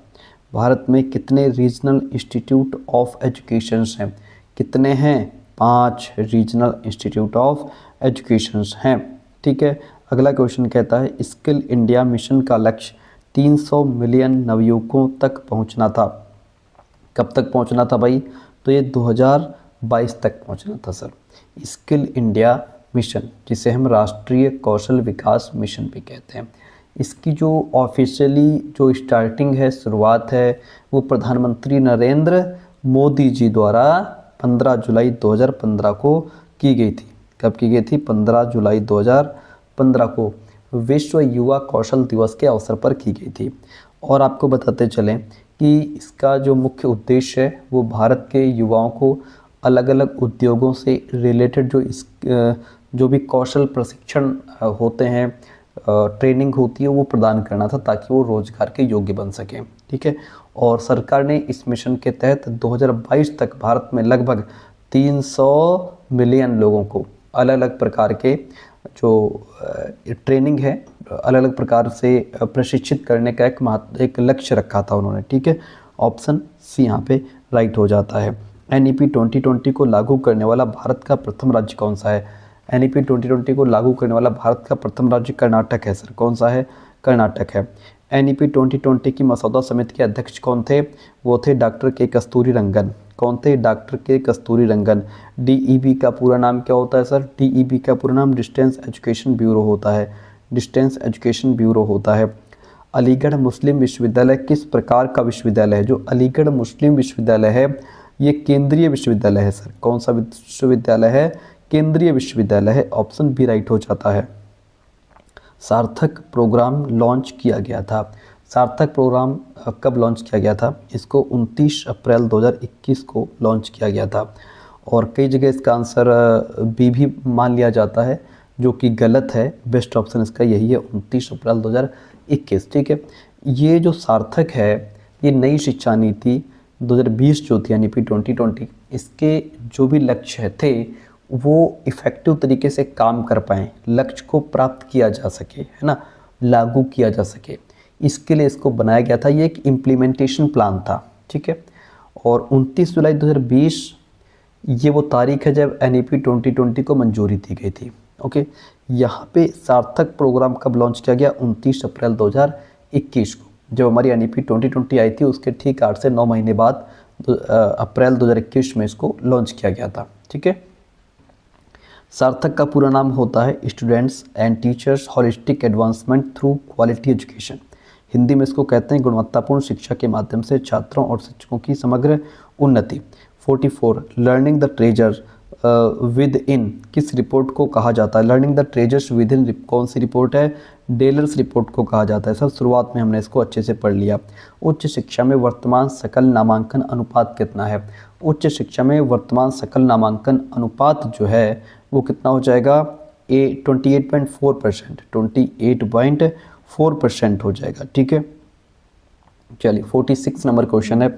भारत में कितने रीजनल इंस्टीट्यूट ऑफ एजुकेशन हैं? कितने हैं? 5 रीजनल इंस्टीट्यूट ऑफ एजुकेशन हैं, ठीक है। अगला क्वेश्चन कहता है स्किल इंडिया मिशन का लक्ष्य 300 मिलियन नवयुवकों तक पहुंचना था। कब तक पहुंचना था भाई? तो ये 2022 तक पहुंचना था सर। स्किल इंडिया मिशन, जिसे हम राष्ट्रीय कौशल विकास मिशन भी कहते हैं, इसकी जो ऑफिशियली जो स्टार्टिंग है, शुरुआत है, वो प्रधानमंत्री नरेंद्र मोदी जी द्वारा 15 जुलाई 2015 को की गई थी। कब की गई थी? 15 जुलाई 2015 को विश्व युवा कौशल दिवस के अवसर पर की गई थी। और आपको बताते चलें कि इसका जो मुख्य उद्देश्य है वो भारत के युवाओं को अलग अलग उद्योगों से रिलेटेड जो भी कौशल प्रशिक्षण होते हैं, ट्रेनिंग होती है वो प्रदान करना था ताकि वो रोजगार के योग्य बन सकें। ठीक है, और सरकार ने इस मिशन के तहत 2022 तक भारत में लगभग 300 मिलियन लोगों को अलग अलग प्रकार के जो ट्रेनिंग है, अलग अलग प्रकार से प्रशिक्षित करने का एक लक्ष्य रखा था उन्होंने। ठीक है, ऑप्शन सी यहाँ पे राइट हो जाता है। NEP 2020 को लागू करने वाला भारत का प्रथम राज्य कौन सा है? NEP 2020 को लागू करने वाला भारत का प्रथम राज्य कर्नाटक है सर। कौन सा है? कर्नाटक है। NEP 2020 की मसौदा समिति के अध्यक्ष कौन थे? वो थे डॉक्टर के कस्तूरी रंगन। कौन थे? डॉक्टर के कस्तूरी रंगन। DEB का पूरा नाम क्या होता है सर? DEB का पूरा नाम डिस्टेंस एजुकेशन ब्यूरो होता है। डिस्टेंस एजुकेशन ब्यूरो होता है। अलीगढ़ मुस्लिम विश्वविद्यालय किस प्रकार का विश्वविद्यालय है? जो अलीगढ़ मुस्लिम विश्वविद्यालय है ये केंद्रीय विश्वविद्यालय है सर। कौन सा विश्वविद्यालय है? केंद्रीय विश्वविद्यालय है। ऑप्शन बी राइट हो जाता है। सार्थक प्रोग्राम लॉन्च किया गया था। सार्थक प्रोग्राम कब लॉन्च किया गया था? इसको 29 अप्रैल 2021 को लॉन्च किया गया था। और कई जगह इसका आंसर बी भी मान लिया जाता है, जो कि गलत है। बेस्ट ऑप्शन इसका यही है, 29 अप्रैल 2021। ठीक है, ये जो सार्थक है ये नई शिक्षा नीति 2020 जो थी NEP 2020, इसके जो भी लक्ष्य थे वो इफ़ेक्टिव तरीके से काम कर पाएँ, लक्ष्य को प्राप्त किया जा सके, है ना, लागू किया जा सके, इसके लिए इसको बनाया गया था। ये एक इम्प्लीमेंटेशन प्लान था। ठीक है, और 29 जुलाई 2020 ये वो तारीख है जब NEP 2020 को मंजूरी दी गई थी। ओके, यहाँ पे सार्थक प्रोग्राम कब लॉन्च किया गया? 29 अप्रैल 2021 को, जब हमारी NEP 2020 आई थी उसके ठीक 8 से 9 महीने बाद अप्रैल 2021 में इसको लॉन्च किया गया था। ठीक है, सार्थक का पूरा नाम होता है students and teachers holistic advancement through quality education. Hindi में इसको कहते हैं गुणवत्तापूर्ण शिक्षा के माध्यम से छात्रों और शिक्षकों की समग्र उन्नति। 44 learning the treasure with in किस रिपोर्ट को कहा जाता है? Learning the treasures with in कौन सी रिपोर्ट है? डेलर्स रिपोर्ट को कहा जाता है सर। शुरुआत में हमने इसको अच्छे से पढ़ लिया। उच्च शिक्षा में वर्तमान सकल नामांकन अनुपात कितना है? उच्च शिक्षा में वर्तमान सकल नामांकन अनुपात जो है वो कितना हो जाएगा? 28.4%, 28.4% हो जाएगा। ठीक है, चलिए 46 नंबर क्वेश्चन है।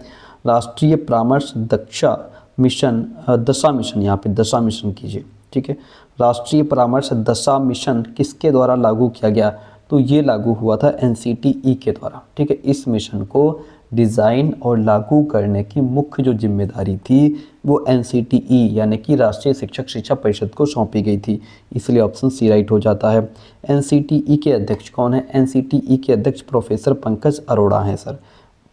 राष्ट्रीय परामर्श दक्षा मिशन, दशा मिशन, यहाँ पे दशा मिशन कीजिए। ठीक है, राष्ट्रीय परामर्श दशा मिशन किसके द्वारा लागू किया गया? तो ये लागू हुआ था NCTE के द्वारा। ठीक है, इस मिशन को डिज़ाइन और लागू करने की मुख्य जो जिम्मेदारी थी वो NCTE यानी कि राष्ट्रीय शिक्षक शिक्षा परिषद को सौंपी गई थी, इसलिए ऑप्शन सी राइट हो जाता है। NCTE के अध्यक्ष कौन है? NCTE के अध्यक्ष प्रोफेसर पंकज अरोड़ा हैं सर।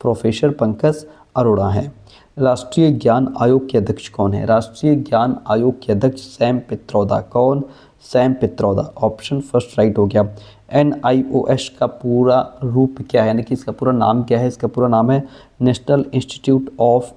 प्रोफेसर पंकज अरोड़ा हैं। राष्ट्रीय ज्ञान आयोग के अध्यक्ष कौन है? राष्ट्रीय ज्ञान आयोग के अध्यक्ष सैम पित्रोदा। कौन? Sam Pitroda. Option first right हो गया। NIOS का पूरा रूप क्या है, यानी कि इसका पूरा नाम क्या है? इसका पूरा नाम है national institute of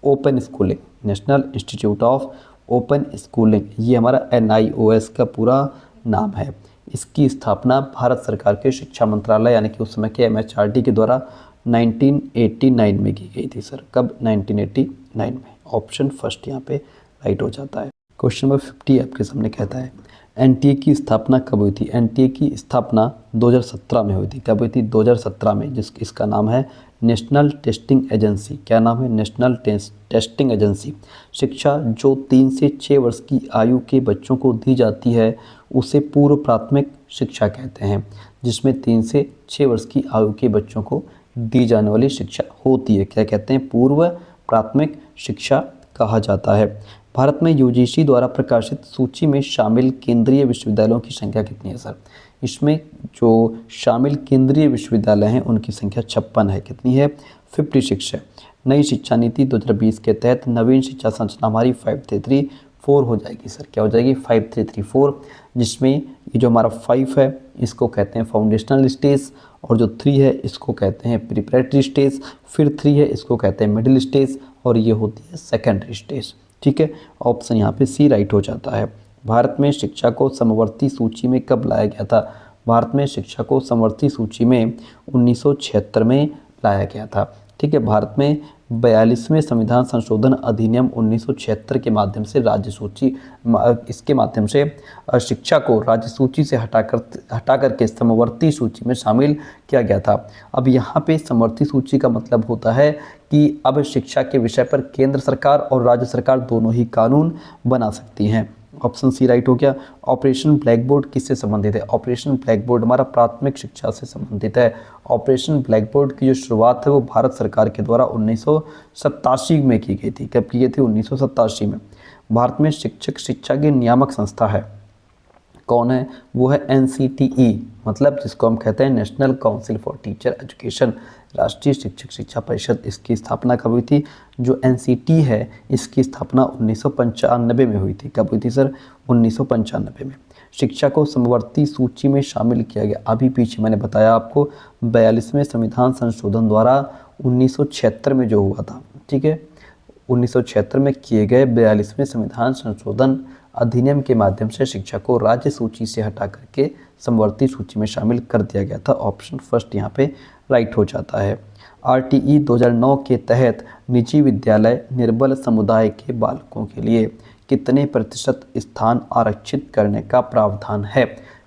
open schooling. National institute of open schooling, ये हमारा NIOS का पूरा नाम है। इसकी स्थापना भारत सरकार के शिक्षा मंत्रालय यानी कि उस समय के MHRD के द्वारा 1989 में की गई थी सर। कब? 1989 में। ऑप्शन फर्स्ट यहाँ पे राइट हो जाता है। क्वेश्चन नंबर 50 आपके सामने कहता है NTA की स्थापना कब हुई थी? NTA की स्थापना 2017 में हुई थी। कब हुई थी? 2017 में, इसका नाम है नेशनल टेस्टिंग एजेंसी। क्या नाम है? National testing agency. शिक्षा जो 3 से 6 वर्ष की आयु के बच्चों को दी जाती है उसे पूर्व प्राथमिक शिक्षा कहते हैं, जिसमें 3 से 6 वर्ष की आयु के बच्चों को दी जाने वाली शिक्षा होती है। क्या कहते हैं? पूर्व प्राथमिक शिक्षा कहा जाता है। भारत में UGC द्वारा प्रकाशित सूची में शामिल केंद्रीय विश्वविद्यालयों की संख्या कितनी है सर? इसमें जो शामिल केंद्रीय विश्वविद्यालय हैं उनकी संख्या 56 है। कितनी है? 56 है। नई शिक्षा नीति 2020 के तहत नवीन शिक्षा संरचना हमारी 5334 हो जाएगी सर। क्या हो जाएगी? 5334, जिसमें ये जो हमारा 5 है इसको कहते हैं फाउंडेशनल स्टेज, और जो 3 है इसको कहते हैं प्रिपरेटरी स्टेज, फिर 3 है इसको कहते हैं मिडिल स्टेज, और ये होती है सेकेंडरी स्टेज। ठीक है, ऑप्शन यहाँ पे सी राइट हो जाता है। भारत में शिक्षा को समवर्ती सूची में कब लाया गया था? भारत में शिक्षा को समवर्ती सूची में 1976 में लाया गया था। ठीक है, भारत में 42वें संविधान संशोधन अधिनियम 1976 के माध्यम से राज्य सूची इसके माध्यम से शिक्षा को राज्य सूची से हटा करके समवर्ती सूची में शामिल किया गया था। अब यहाँ पे समवर्ती सूची का मतलब होता है कि अब शिक्षा के विषय पर केंद्र सरकार और राज्य सरकार दोनों ही कानून बना सकती हैं। ऑप्शन सी राइट हो गया। ऑपरेशन ब्लैक बोर्ड किससे संबंधित है? ऑपरेशन ब्लैक बोर्ड हमारा प्राथमिक शिक्षा से संबंधित है। ऑपरेशन ब्लैक बोर्ड की जो शुरुआत है वो भारत सरकार के द्वारा 1987 में की गई थी। कब की गई थी? 1987 में। भारत में शिक्षक शिक्षा की नियामक संस्था है, कौन है? वो है NCTE, मतलब जिसको हम कहते हैं national council for teacher education, राष्ट्रीय शिक्षक शिक्षा परिषद। इसकी स्थापना कब हुई थी? जो NCT है इसकी स्थापना 1995 में हुई थी। कब हुई थी सर? 1995 में। शिक्षा को समवर्ती सूची में शामिल किया गया। अभी पीछे मैंने बताया आपको 42वें संविधान संशोधन द्वारा 1976 में जो हुआ था, ठीक है, 1976 में किए गए 42वें संविधान संशोधन अधिनियम के माध्यम से शिक्षा को राज्य सूची से हटा करके समवर्ती सूची में शामिल कर दिया गया था। ऑप्शन फर्स्ट यहाँ पे राइट हो जाता है। RTE 2009 के तहत निजी विद्यालय निर्बल समुदाय के बालकों के लिए कितने प्रतिशत स्थान आरक्षित करने का प्रावधान है?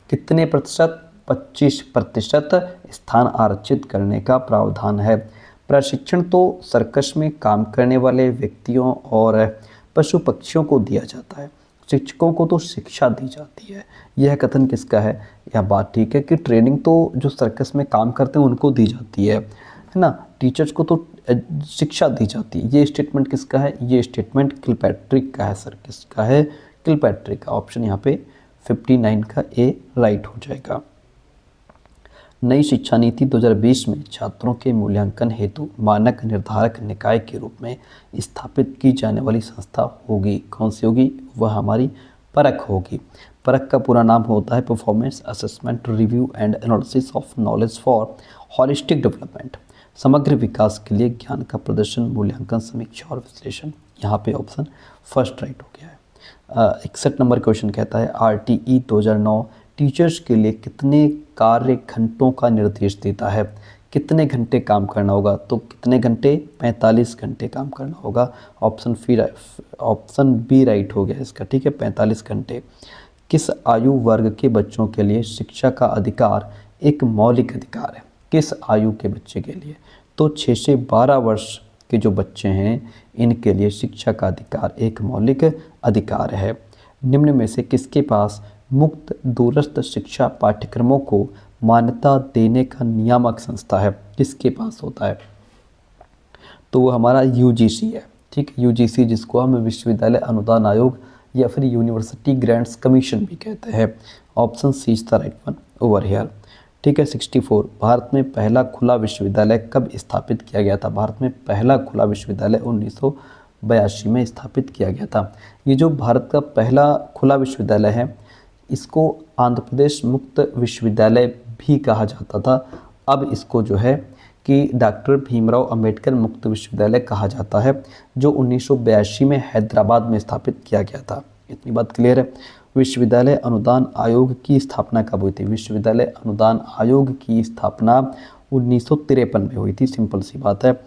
कितने प्रतिशत? 25% स्थान आरक्षित करने का प्रावधान है। प्रशिक्षण तो सर्कस में काम करने वाले व्यक्तियों और पशु पक्षियों को दिया जाता है, शिक्षकों को तो शिक्षा दी जाती है। यह कथन किसका है? यह बात ठीक है कि ट्रेनिंग तो जो सर्कस में काम करते हैं उनको दी जाती है ना, टीचर्स को तो शिक्षा दी जाती है। ये स्टेटमेंट किसका है? ये स्टेटमेंट किलपैट्रिक का है सर। किसका है? किलपैट्रिक का। ऑप्शन यहाँ पे 59 का ए राइट हो जाएगा। नई शिक्षा नीति 2020 में छात्रों के मूल्यांकन हेतु मानक निर्धारक निकाय के रूप में स्थापित की जाने वाली संस्था होगी। कौन सी होगी? वह हमारी परख होगी। परख का पूरा नाम होता है performance assessment review and analysis of knowledge for holistic development, समग्र विकास के लिए ज्ञान का प्रदर्शन, मूल्यांकन, समीक्षा और विश्लेषण। यहाँ पे ऑप्शन फर्स्ट राइट हो गया है। 61 नंबर क्वेश्चन कहता है RTE 2009 टीचर्स के लिए कितने कार्य घंटों का निर्देश देता है? कितने घंटे काम करना होगा? तो कितने घंटे? 45 घंटे काम करना होगा। ऑप्शन बी राइट हो गया इसका, ठीक है, 45 घंटे। किस आयु वर्ग के बच्चों के लिए शिक्षा का अधिकार एक मौलिक अधिकार है? किस आयु के बच्चे के लिए? तो 6 से 12 वर्ष के जो बच्चे हैं इनके लिए शिक्षा का अधिकार एक मौलिक अधिकार है। निम्न में से किसके पास मुक्त दूरस्थ शिक्षा पाठ्यक्रमों को मान्यता देने का नियामक संस्था है? किसके पास होता है? तो वो हमारा UGC है, ठीक है, UGC जिसको हम विश्वविद्यालय अनुदान आयोग या फिर यूनिवर्सिटी ग्रांट्स कमीशन भी कहते हैं। Option C is the right one over here, ठीक है। 64 भारत में पहला खुला विश्वविद्यालय कब स्थापित किया गया था? भारत में पहला खुला विश्वविद्यालय 1982 में स्थापित किया गया था। ये जो भारत का पहला खुला विश्वविद्यालय है इसको आंध्र प्रदेश मुक्त विश्वविद्यालय भी कहा जाता था। अब इसको जो है कि डॉक्टर भीमराव अंबेडकर मुक्त विश्वविद्यालय कहा जाता है, जो 1982 में हैदराबाद में स्थापित किया गया था। इतनी बात क्लियर है। विश्वविद्यालय अनुदान आयोग की स्थापना कब हुई थी? विश्वविद्यालय अनुदान आयोग की स्थापना 1953 में हुई थी। सिंपल सी बात है।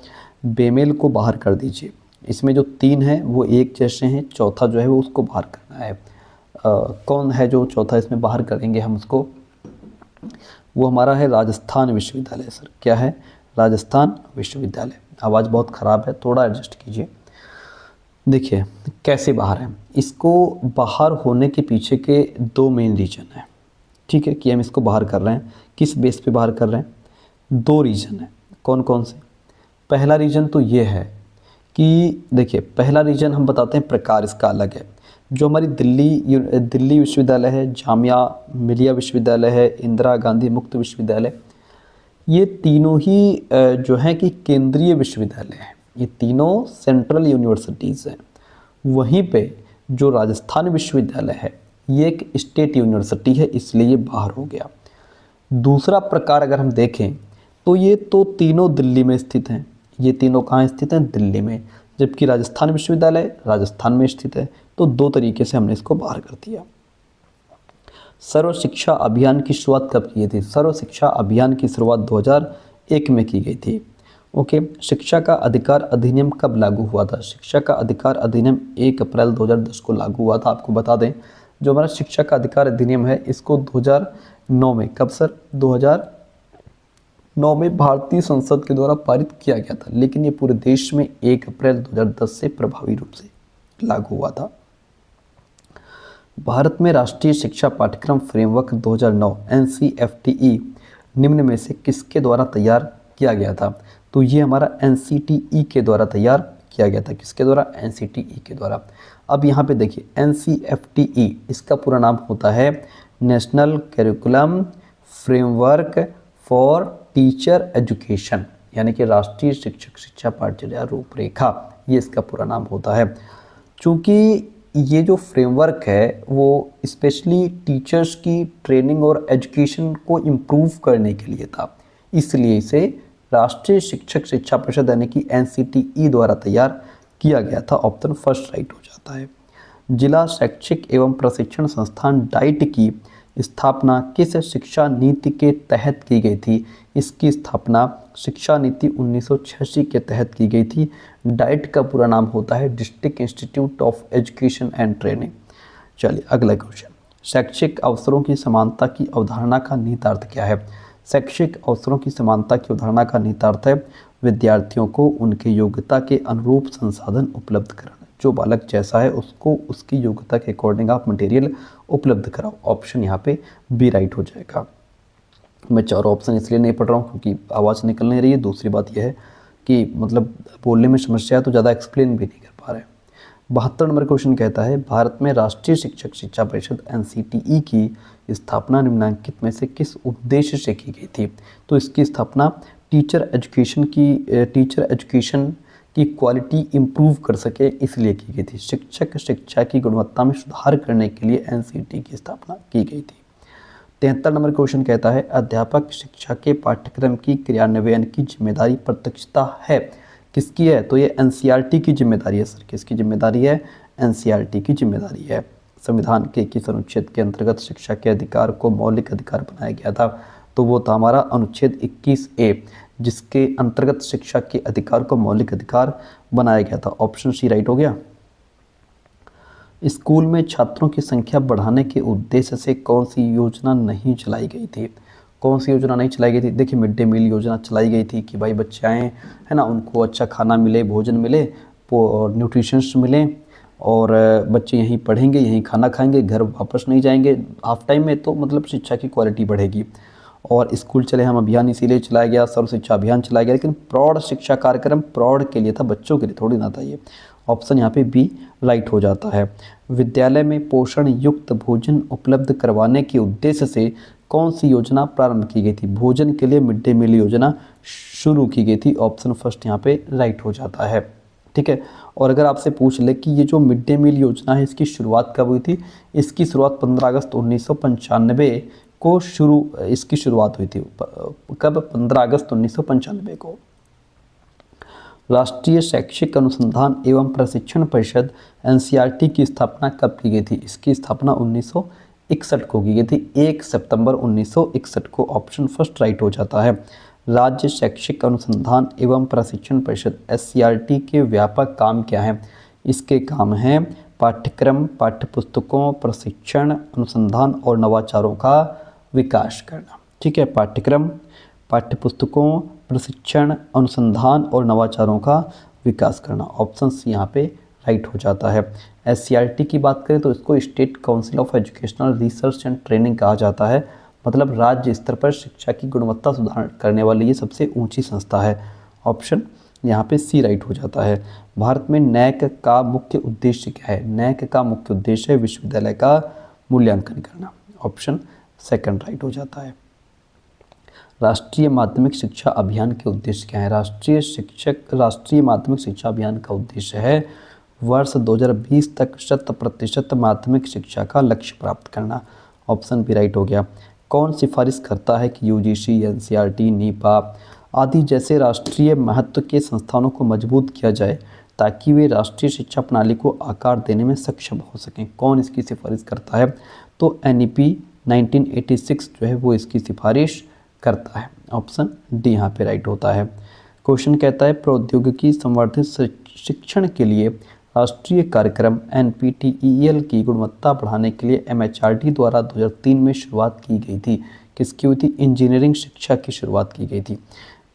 बेमेल को बाहर कर दीजिए। इसमें जो 3 हैं वो एक जैसे हैं, चौथा जो है वो उसको बाहर करना है। कौन है जो चौथा इसमें बाहर करेंगे हम उसको? वो हमारा है राजस्थान विश्वविद्यालय सर। क्या है? राजस्थान विश्वविद्यालय। आवाज़ बहुत ख़राब है, थोड़ा एडजस्ट कीजिए। देखिए कैसे बाहर है। इसको बाहर होने के पीछे के 2 मेन रीज़न है, ठीक है, कि हम इसको बाहर कर रहे हैं। किस बेस पे बाहर कर रहे हैं? 2 रीज़न है। कौन कौन से? पहला रीज़न तो ये है कि देखिए, पहला रीज़न हम बताते हैं, प्रकार इसका अलग है। जो हमारी दिल्ली विश्वविद्यालय है, जामिया मिलिया विश्वविद्यालय है, इंदिरा गांधी मुक्त विश्वविद्यालय, ये तीनों ही जो हैं कि केंद्रीय विश्वविद्यालय हैं। ये तीनों सेंट्रल यूनिवर्सिटीज़ हैं। वहीं पे जो राजस्थान विश्वविद्यालय है ये एक स्टेट यूनिवर्सिटी है, इसलिए ये बाहर हो गया। दूसरा प्रकार अगर हम देखें तो ये तो तीनों दिल्ली में स्थित हैं। ये तीनों कहाँ स्थित हैं? दिल्ली में। जबकि राजस्थान विश्वविद्यालय राजस्थान में स्थित है। तो 2 तरीके से हमने इसको बाहर कर दिया। सर्व शिक्षा अभियान की शुरुआत कब की थी? सर्व शिक्षा अभियान की शुरुआत 2001 में की गई थी। ओके, शिक्षा का अधिकार अधिनियम कब लागू हुआ था? शिक्षा का अधिकार अधिनियम 1 अप्रैल 2010 को लागू हुआ था। आपको बता दें, जो हमारा शिक्षा का अधिकार अधिनियम है इसको 2009 में, कब सर? 2009 में भारतीय संसद के द्वारा पारित किया गया था, लेकिन ये पूरे देश में 1 अप्रैल 2010 से प्रभावी रूप से लागू हुआ था। भारत में राष्ट्रीय शिक्षा पाठ्यक्रम फ्रेमवर्क 2009 NCFTE निम्न में से किसके द्वारा तैयार किया गया था? तो ये हमारा NCTE के द्वारा तैयार किया गया था। किसके द्वारा? NCTE के द्वारा। अब यहाँ पे देखिए NCFTE इसका पूरा नाम होता है national curriculum framework for teacher education, यानी कि राष्ट्रीय शिक्षक शिक्षा पाठ्यचर्या रूपरेखा, ये इसका पूरा नाम होता है। चूँकि ये जो फ्रेमवर्क है वो स्पेशली टीचर्स की ट्रेनिंग और एजुकेशन को इम्प्रूव करने के लिए था, इसलिए इसे राष्ट्रीय शिक्षक शिक्षा परिषद यानी कि NCTE द्वारा तैयार किया गया था। ऑप्शन फर्स्ट राइट हो जाता है। जिला शैक्षिक एवं प्रशिक्षण संस्थान डाइट की स्थापना किस शिक्षा नीति के तहत की गई थी? इसकी स्थापना शिक्षा नीति 1986 के तहत की गई थी। डाइट का पूरा नाम होता है district institute of education and training. चलिए अगला क्वेश्चन, शैक्षिक अवसरों की समानता की अवधारणा का निहितार्थ क्या है? शैक्षिक अवसरों की समानता की अवधारणा का निहितार्थ है विद्यार्थियों को उनके योग्यता के अनुरूप संसाधन उपलब्ध कराना। जो बालक जैसा है उसको उसकी योग्यता के अकॉर्डिंग आप मटेरियल उपलब्ध कराओ। ऑप्शन यहाँ पे बी राइट हो जाएगा। मैं चारों ऑप्शन इसलिए नहीं पढ़ रहा हूँ क्योंकि आवाज़ निकल नहीं रही है। दूसरी बात यह है कि मतलब बोलने में समस्या है तो ज़्यादा एक्सप्लेन भी नहीं कर पा रहे हैं। 72 नंबर क्वेश्चन कहता है भारत में राष्ट्रीय शिक्षक शिक्षा परिषद NCTE की स्थापना निम्नलिखित में से किस उद्देश्य से की गई थी? तो इसकी स्थापना टीचर एजुकेशन की क्वालिटी इम्प्रूव कर सके इसलिए की गई थी। शिक्षक शिक्षा की गुणवत्ता में सुधार करने के लिए NCTE की स्थापना की गई थी। 73 नंबर क्वेश्चन कहता है अध्यापक शिक्षा के पाठ्यक्रम की क्रियान्वयन की जिम्मेदारी प्रत्यक्षता है किसकी है? तो ये NCERT की जिम्मेदारी है सर। किसकी जिम्मेदारी है? NCERT की जिम्मेदारी है। संविधान के 21 अनुच्छेद के अंतर्गत शिक्षा के अधिकार को मौलिक अधिकार बनाया गया था, तो वो था हमारा अनुच्छेद 21A, जिसके अंतर्गत शिक्षा के अधिकार को मौलिक अधिकार बनाया गया था। ऑप्शन सी राइट हो गया। स्कूल में छात्रों की संख्या बढ़ाने के उद्देश्य से कौन सी योजना नहीं चलाई गई थी? कौन सी योजना नहीं चलाई गई थी? देखिए मिड डे मील योजना चलाई गई थी कि भाई बच्चे आएँ, है ना, उनको अच्छा खाना मिले, भोजन मिले और न्यूट्रिशंस मिले और बच्चे यहीं पढ़ेंगे, यहीं खाना खाएंगे, घर वापस नहीं जाएंगे हाफ टाइम में, तो मतलब शिक्षा की क्वालिटी बढ़ेगी। और स्कूल चले हम अभियान इसीलिए चलाया गया, सर्व शिक्षा अभियान चलाया गया, लेकिन प्रौढ़ शिक्षा कार्यक्रम प्रौढ़ के लिए था, बच्चों के लिए थोड़ी ना था ये। ऑप्शन यहाँ पे बी राइट हो जाता है। विद्यालय में पोषण युक्त भोजन उपलब्ध करवाने के उद्देश्य से कौन सी योजना प्रारंभ की गई थी? भोजन के लिए मिड डे मील योजना शुरू की गई थी। ऑप्शन फर्स्ट यहाँ पे राइट हो जाता है। ठीक है। और अगर आपसे पूछ ले कि ये जो मिड डे मील योजना है इसकी शुरुआत कब हुई थी? इसकी शुरुआत 15 अगस्त 1995 को इसकी शुरुआत हुई थी। कब? 15 अगस्त 1995 को। राष्ट्रीय शैक्षिक अनुसंधान एवं प्रशिक्षण परिषद NCERT की स्थापना कब की गई थी? इसकी स्थापना 1961 को की गई थी, 1 सितंबर 1961 को। ऑप्शन फर्स्ट राइट हो जाता है। राज्य शैक्षिक अनुसंधान एवं प्रशिक्षण परिषद SCERT के व्यापक काम क्या हैं? इसके काम हैं पाठ्यक्रम, पाठ्यपुस्तकों, प्रशिक्षण, अनुसंधान और नवाचारों का विकास करना। ठीक है, पाठ्यक्रम, पाठ्यपुस्तकों, प्रशिक्षण, अनुसंधान और नवाचारों का विकास करना। ऑप्शन सी यहाँ पे राइट हो जाता है। SCERT की बात करें तो इसको state council of educational research and training कहा जाता है, मतलब राज्य स्तर पर शिक्षा की गुणवत्ता सुधार करने वाली ये सबसे ऊंची संस्था है। ऑप्शन यहाँ पे सी राइट हो जाता है। भारत में NAAC का मुख्य उद्देश्य क्या है? NAAC का मुख्य उद्देश्य है विश्वविद्यालय का मूल्यांकन करना। ऑप्शन सेकंड राइट हो जाता है। राष्ट्रीय माध्यमिक शिक्षा अभियान के उद्देश्य क्या है? राष्ट्रीय माध्यमिक शिक्षा अभियान का उद्देश्य है वर्ष 2020 तक 100% माध्यमिक शिक्षा का लक्ष्य प्राप्त करना। ऑप्शन भी राइट हो गया। कौन सिफारिश करता है कि UGC, NCERT, NIPA आदि जैसे राष्ट्रीय महत्व के संस्थानों को मजबूत किया जाए ताकि वे राष्ट्रीय शिक्षा प्रणाली को आकार देने में सक्षम हो सकें? कौन इसकी सिफारिश करता है? तो NEP 1986 जो है वो इसकी सिफारिश करता है। ऑप्शन डी यहाँ पे राइट होता है। क्वेश्चन कहता है प्रौद्योगिकी संवर्धित शिक्षण के लिए राष्ट्रीय कार्यक्रम NPTEL की गुणवत्ता बढ़ाने के लिए MHRD द्वारा 2003 में शुरुआत की गई थी। किसकी हुई थी? इंजीनियरिंग शिक्षा की शुरुआत की गई थी।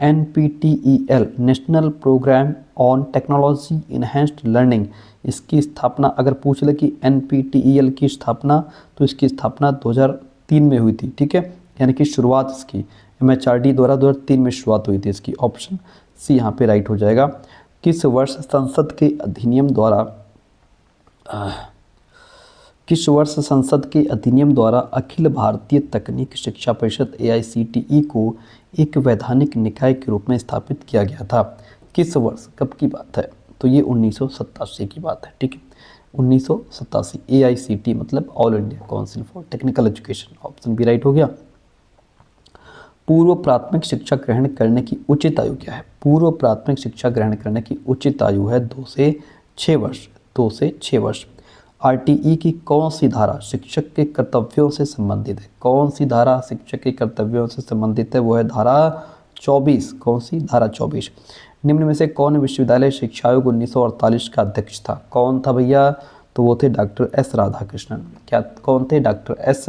NPTEL national programme on technology enhanced learning, इसकी स्थापना अगर पूछ ले कि NPTEL की स्थापना, तो इसकी स्थापना 2003 में हुई थी। ठीक है, यानी कि शुरुआत इसकी MHRD द्वारा 2003 में शुरुआत हुई थी इसकी। ऑप्शन सी यहाँ पे राइट हो जाएगा। किस वर्ष संसद के अधिनियम द्वारा अखिल भारतीय तकनीक शिक्षा परिषद AICTE को एक वैधानिक निकाय के रूप में स्थापित किया गया था? किस वर्ष, कब की बात है? तो ये 1987 की बात है। ठीक है, 1987। AICTE मतलब all India council for technical education. Option B right हो गया। पूर्व प्राथमिक शिक्षा ग्रहण करने की उचित आयु क्या है? पूर्व प्राथमिक शिक्षा ग्रहण करने की उचित आयु है 2 से 6 वर्ष। 2 से 6 वर्ष। RTE की कौन सी धारा शिक्षक के कर्तव्यों से संबंधित है? कौन सी धारा शिक्षक के कर्तव्यों से संबंधित है? वो है धारा 24। कौन सी? धारा 24। निम्न में से कौन विश्वविद्यालय शिक्षा आयोग 1948 का अध्यक्ष था? कौन था भैया? तो वो थे डॉक्टर S राधाकृष्णन। क्या कौन थे? Doctor S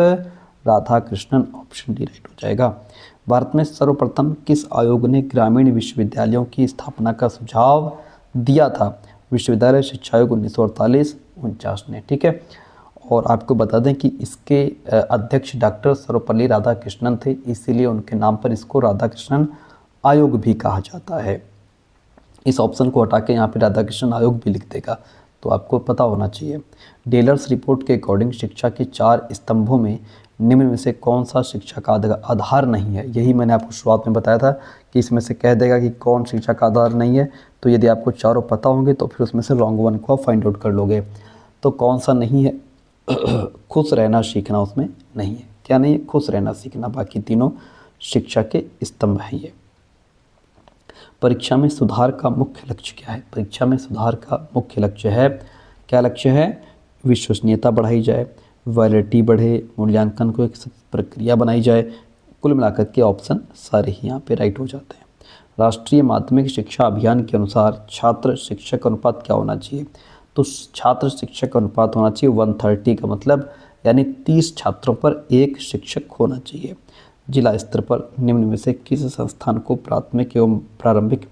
Radhakrishnan. Option D right हो जाएगा। भारत में सर्वप्रथम किस आयोग ने ग्रामीण विश्वविद्यालयों की स्थापना का सुझाव दिया था? विश्वविद्यालय शिक्षा आयोग 1948-49 ने। ठीक है, और आपको बता दें कि इसके अध्यक्ष डॉक्टर सर्वपल्ली राधाकृष्णन थे, इसीलिए उनके नाम पर इसको राधाकृष्णन आयोग भी कहा जाता है। इस ऑप्शन को हटा के यहाँ पे राधाकृष्णन आयोग भी लिख देगा, तो आपको पता होना चाहिए। डेलर्स रिपोर्ट के अकॉर्डिंग शिक्षा के 4 स्तंभों में निम्न में से कौन सा शिक्षा का आधार नहीं है? यही मैंने आपको शुरुआत में बताया था कि इसमें से कह देगा कि कौन शिक्षा का आधार नहीं है। तो यदि आपको चारों पता होंगे तो फिर उसमें से रॉन्ग वन को आप फाइंड आउट कर लोगे। तो कौन सा नहीं है? खुश रहना सीखना उसमें नहीं है। क्या नहीं है? खुश रहना सीखना। बाकी तीनों शिक्षा के स्तंभ हैं ये। परीक्षा में सुधार का मुख्य लक्ष्य क्या है? परीक्षा में सुधार का मुख्य लक्ष्य है, क्या लक्ष्य है? विश्वसनीयता बढ़ाई जाए, वैलिडिटी बढ़े, मूल्यांकन को एक प्रक्रिया बनाई जाए। कुल मिलाकर के ऑप्शन सारे ही यहाँ पे राइट हो जाते हैं। राष्ट्रीय माध्यमिक शिक्षा अभियान के अनुसार छात्र शिक्षक अनुपात क्या होना चाहिए? तो छात्र शिक्षक अनुपात होना चाहिए 130 का मतलब यानी 30 छात्रों पर 1 शिक्षक होना चाहिए। जिला स्तर पर निम्न में से किस संस्थान को प्राथमिक एवं प्रारंभिक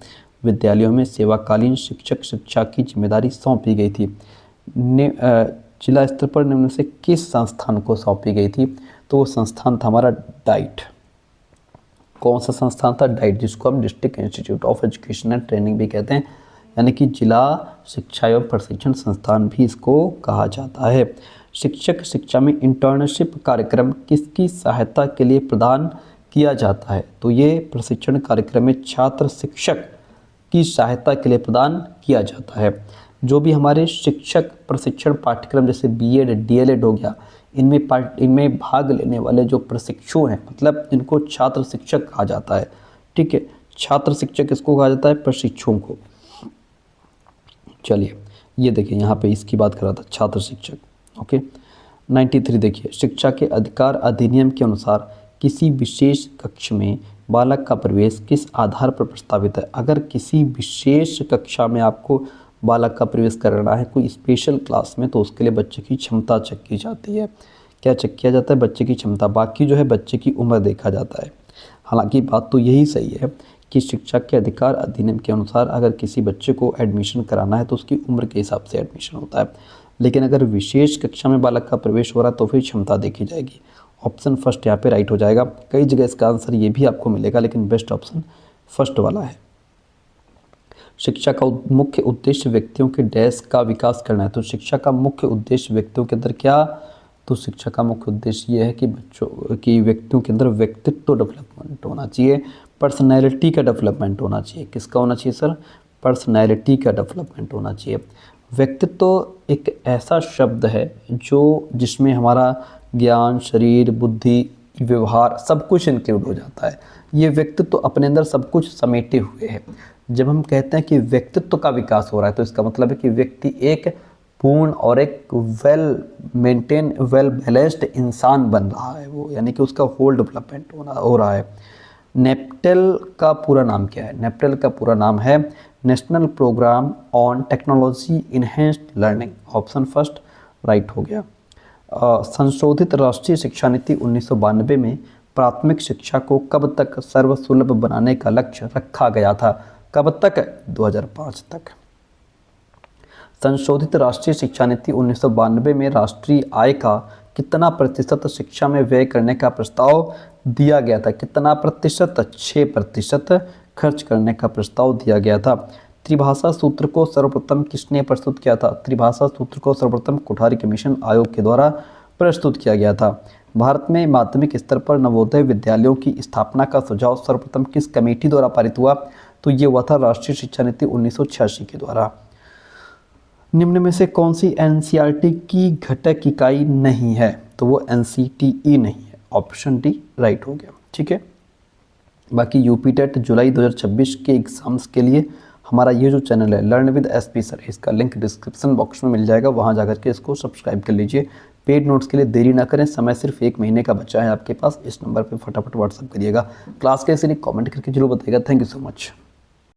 विद्यालयों में सेवाकालीन शिक्षक शिक्षा की जिम्मेदारी सौंपी गई थी? जिला स्तर पर निम्न से किस संस्थान को सौंपी गई थी? तो वो संस्थान था हमारा डाइट। कौन सा संस्थान था? डाइट, जिसको हम district institute of education and training भी कहते हैं, यानी कि जिला शिक्षा एवं प्रशिक्षण संस्थान भी इसको कहा जाता है। शिक्षक शिक्षा में इंटर्नशिप कार्यक्रम किसकी सहायता के लिए प्रदान किया जाता है? तो ये प्रशिक्षण कार्यक्रम में छात्र शिक्षक की सहायता के लिए प्रदान किया जाता है। जो भी हमारे शिक्षक प्रशिक्षण पाठ्यक्रम जैसे BEd DLEd हो गया, इनमें भाग लेने वाले जो प्रशिक्षु हैं, मतलब इनको छात्र शिक्षक कहा जाता है। ठीक है, छात्र शिक्षक किसको कहा जाता है? प्रशिक्षुओं को। चलिए ये देखिए यहाँ पे इसकी बात कर रहा था, छात्र शिक्षक। ओके, 93 देखिए, शिक्षा के अधिकार अधिनियम के अनुसार किसी विशेष कक्ष में बालक का प्रवेश किस आधार पर प्रस्तावित है? अगर किसी विशेष कक्षा में आपको बालक का प्रवेश करना है कोई स्पेशल क्लास में, तो उसके लिए बच्चे की क्षमता चेक की जाती है। क्या चेक किया जाता है? बच्चे की क्षमता। बाकी जो है बच्चे की उम्र देखा जाता है। हालांकि बात तो यही सही है कि शिक्षा के अधिकार अधिनियम के अनुसार अगर किसी बच्चे को एडमिशन कराना है तो उसकी उम्र के हिसाब से एडमिशन होता है, लेकिन अगर विशेष कक्षा में बालक का प्रवेश हो रहा है तो फिर क्षमता देखी जाएगी। ऑप्शन फर्स्ट यहाँ पे राइट हो जाएगा। कई जगह इसका आंसर ये भी आपको मिलेगा, लेकिन बेस्ट ऑप्शन फर्स्ट वाला है। शिक्षा का मुख्य उद्देश्य व्यक्तियों के डैश का विकास करना है। तो शिक्षा का मुख्य उद्देश्य व्यक्तियों के अंदर क्या? तो शिक्षा का मुख्य उद्देश्य ये है कि बच्चों की व्यक्तियों के अंदर व्यक्तित्व डेवलपमेंट होना चाहिए, पर्सनैलिटी का डेवलपमेंट होना चाहिए। किसका होना चाहिए सर? पर्सनैलिटी का डेवलपमेंट होना चाहिए। व्यक्तित्व एक ऐसा शब्द है जो जिसमें हमारा ज्ञान, शरीर, बुद्धि, व्यवहार सब कुछ इंक्लूड हो जाता है। ये व्यक्तित्व अपने अंदर सब कुछ समेटे हुए है। जब हम कहते हैं कि व्यक्तित्व का विकास हो रहा है तो इसका मतलब है कि व्यक्ति एक पूर्ण और एक वेल मेंटेन, वेल बैलेंस्ड इंसान बन रहा है वो, यानी कि उसका होल डेवलपमेंट हो रहा है। नेप्टेल का पूरा नाम क्या है? नेप्टेल का पूरा नाम है national programme on technology enhanced learning. Option first right हो गया। संशोधित राष्ट्रीय शिक्षा नीति 1992 में प्राथमिक शिक्षा को कब तक सर्वसुलभ बनाने का लक्ष्य रखा गया था? कब तक? 2005 तक। संशोधित राष्ट्रीय शिक्षा नीति 1992 में राष्ट्रीय आय का कितना प्रतिशत शिक्षा में व्यय करने का प्रस्ताव दिया गया था? कितना प्रतिशत? 6% खर्च करने का प्रस्ताव दिया गया था। त्रिभाषा सूत्र को सर्वप्रथम किसने प्रस्तुत किया था? त्रिभाषा सूत्र को सर्वप्रथम कोठारी कमीशन आयोग के द्वारा प्रस्तुत किया गया था। भारत में माध्यमिक स्तर पर नवोदय विद्यालयों की स्थापना का सुझाव सर्वप्रथम किस कमेटी द्वारा पारित हुआ? तो ये हुआ था राष्ट्रीय शिक्षा नीति 1986 के द्वारा। निम्न में से कौन सी एनसीईआरटी की घटक इकाई नहीं है? तो वो एनसीटीई नहीं है। ऑप्शन डी राइट हो गया। ठीक है, बाकी यूपी टेट जुलाई 2026 के एग्जाम्स के लिए हमारा ये जो चैनल है लर्न विद एसपी सर, इसका लिंक डिस्क्रिप्शन बॉक्स में मिल जाएगा, वहाँ जाकर के इसको सब्सक्राइब कर लीजिए। पेड नोट्स के लिए देरी ना करें, समय सिर्फ 1 महीने का बचा है आपके पास। इस नंबर पे फटाफट व्हाट्सअप करिएगा। क्लास कैसे नहीं कमेंट करके जरूर बताइएगा। Thank you so much.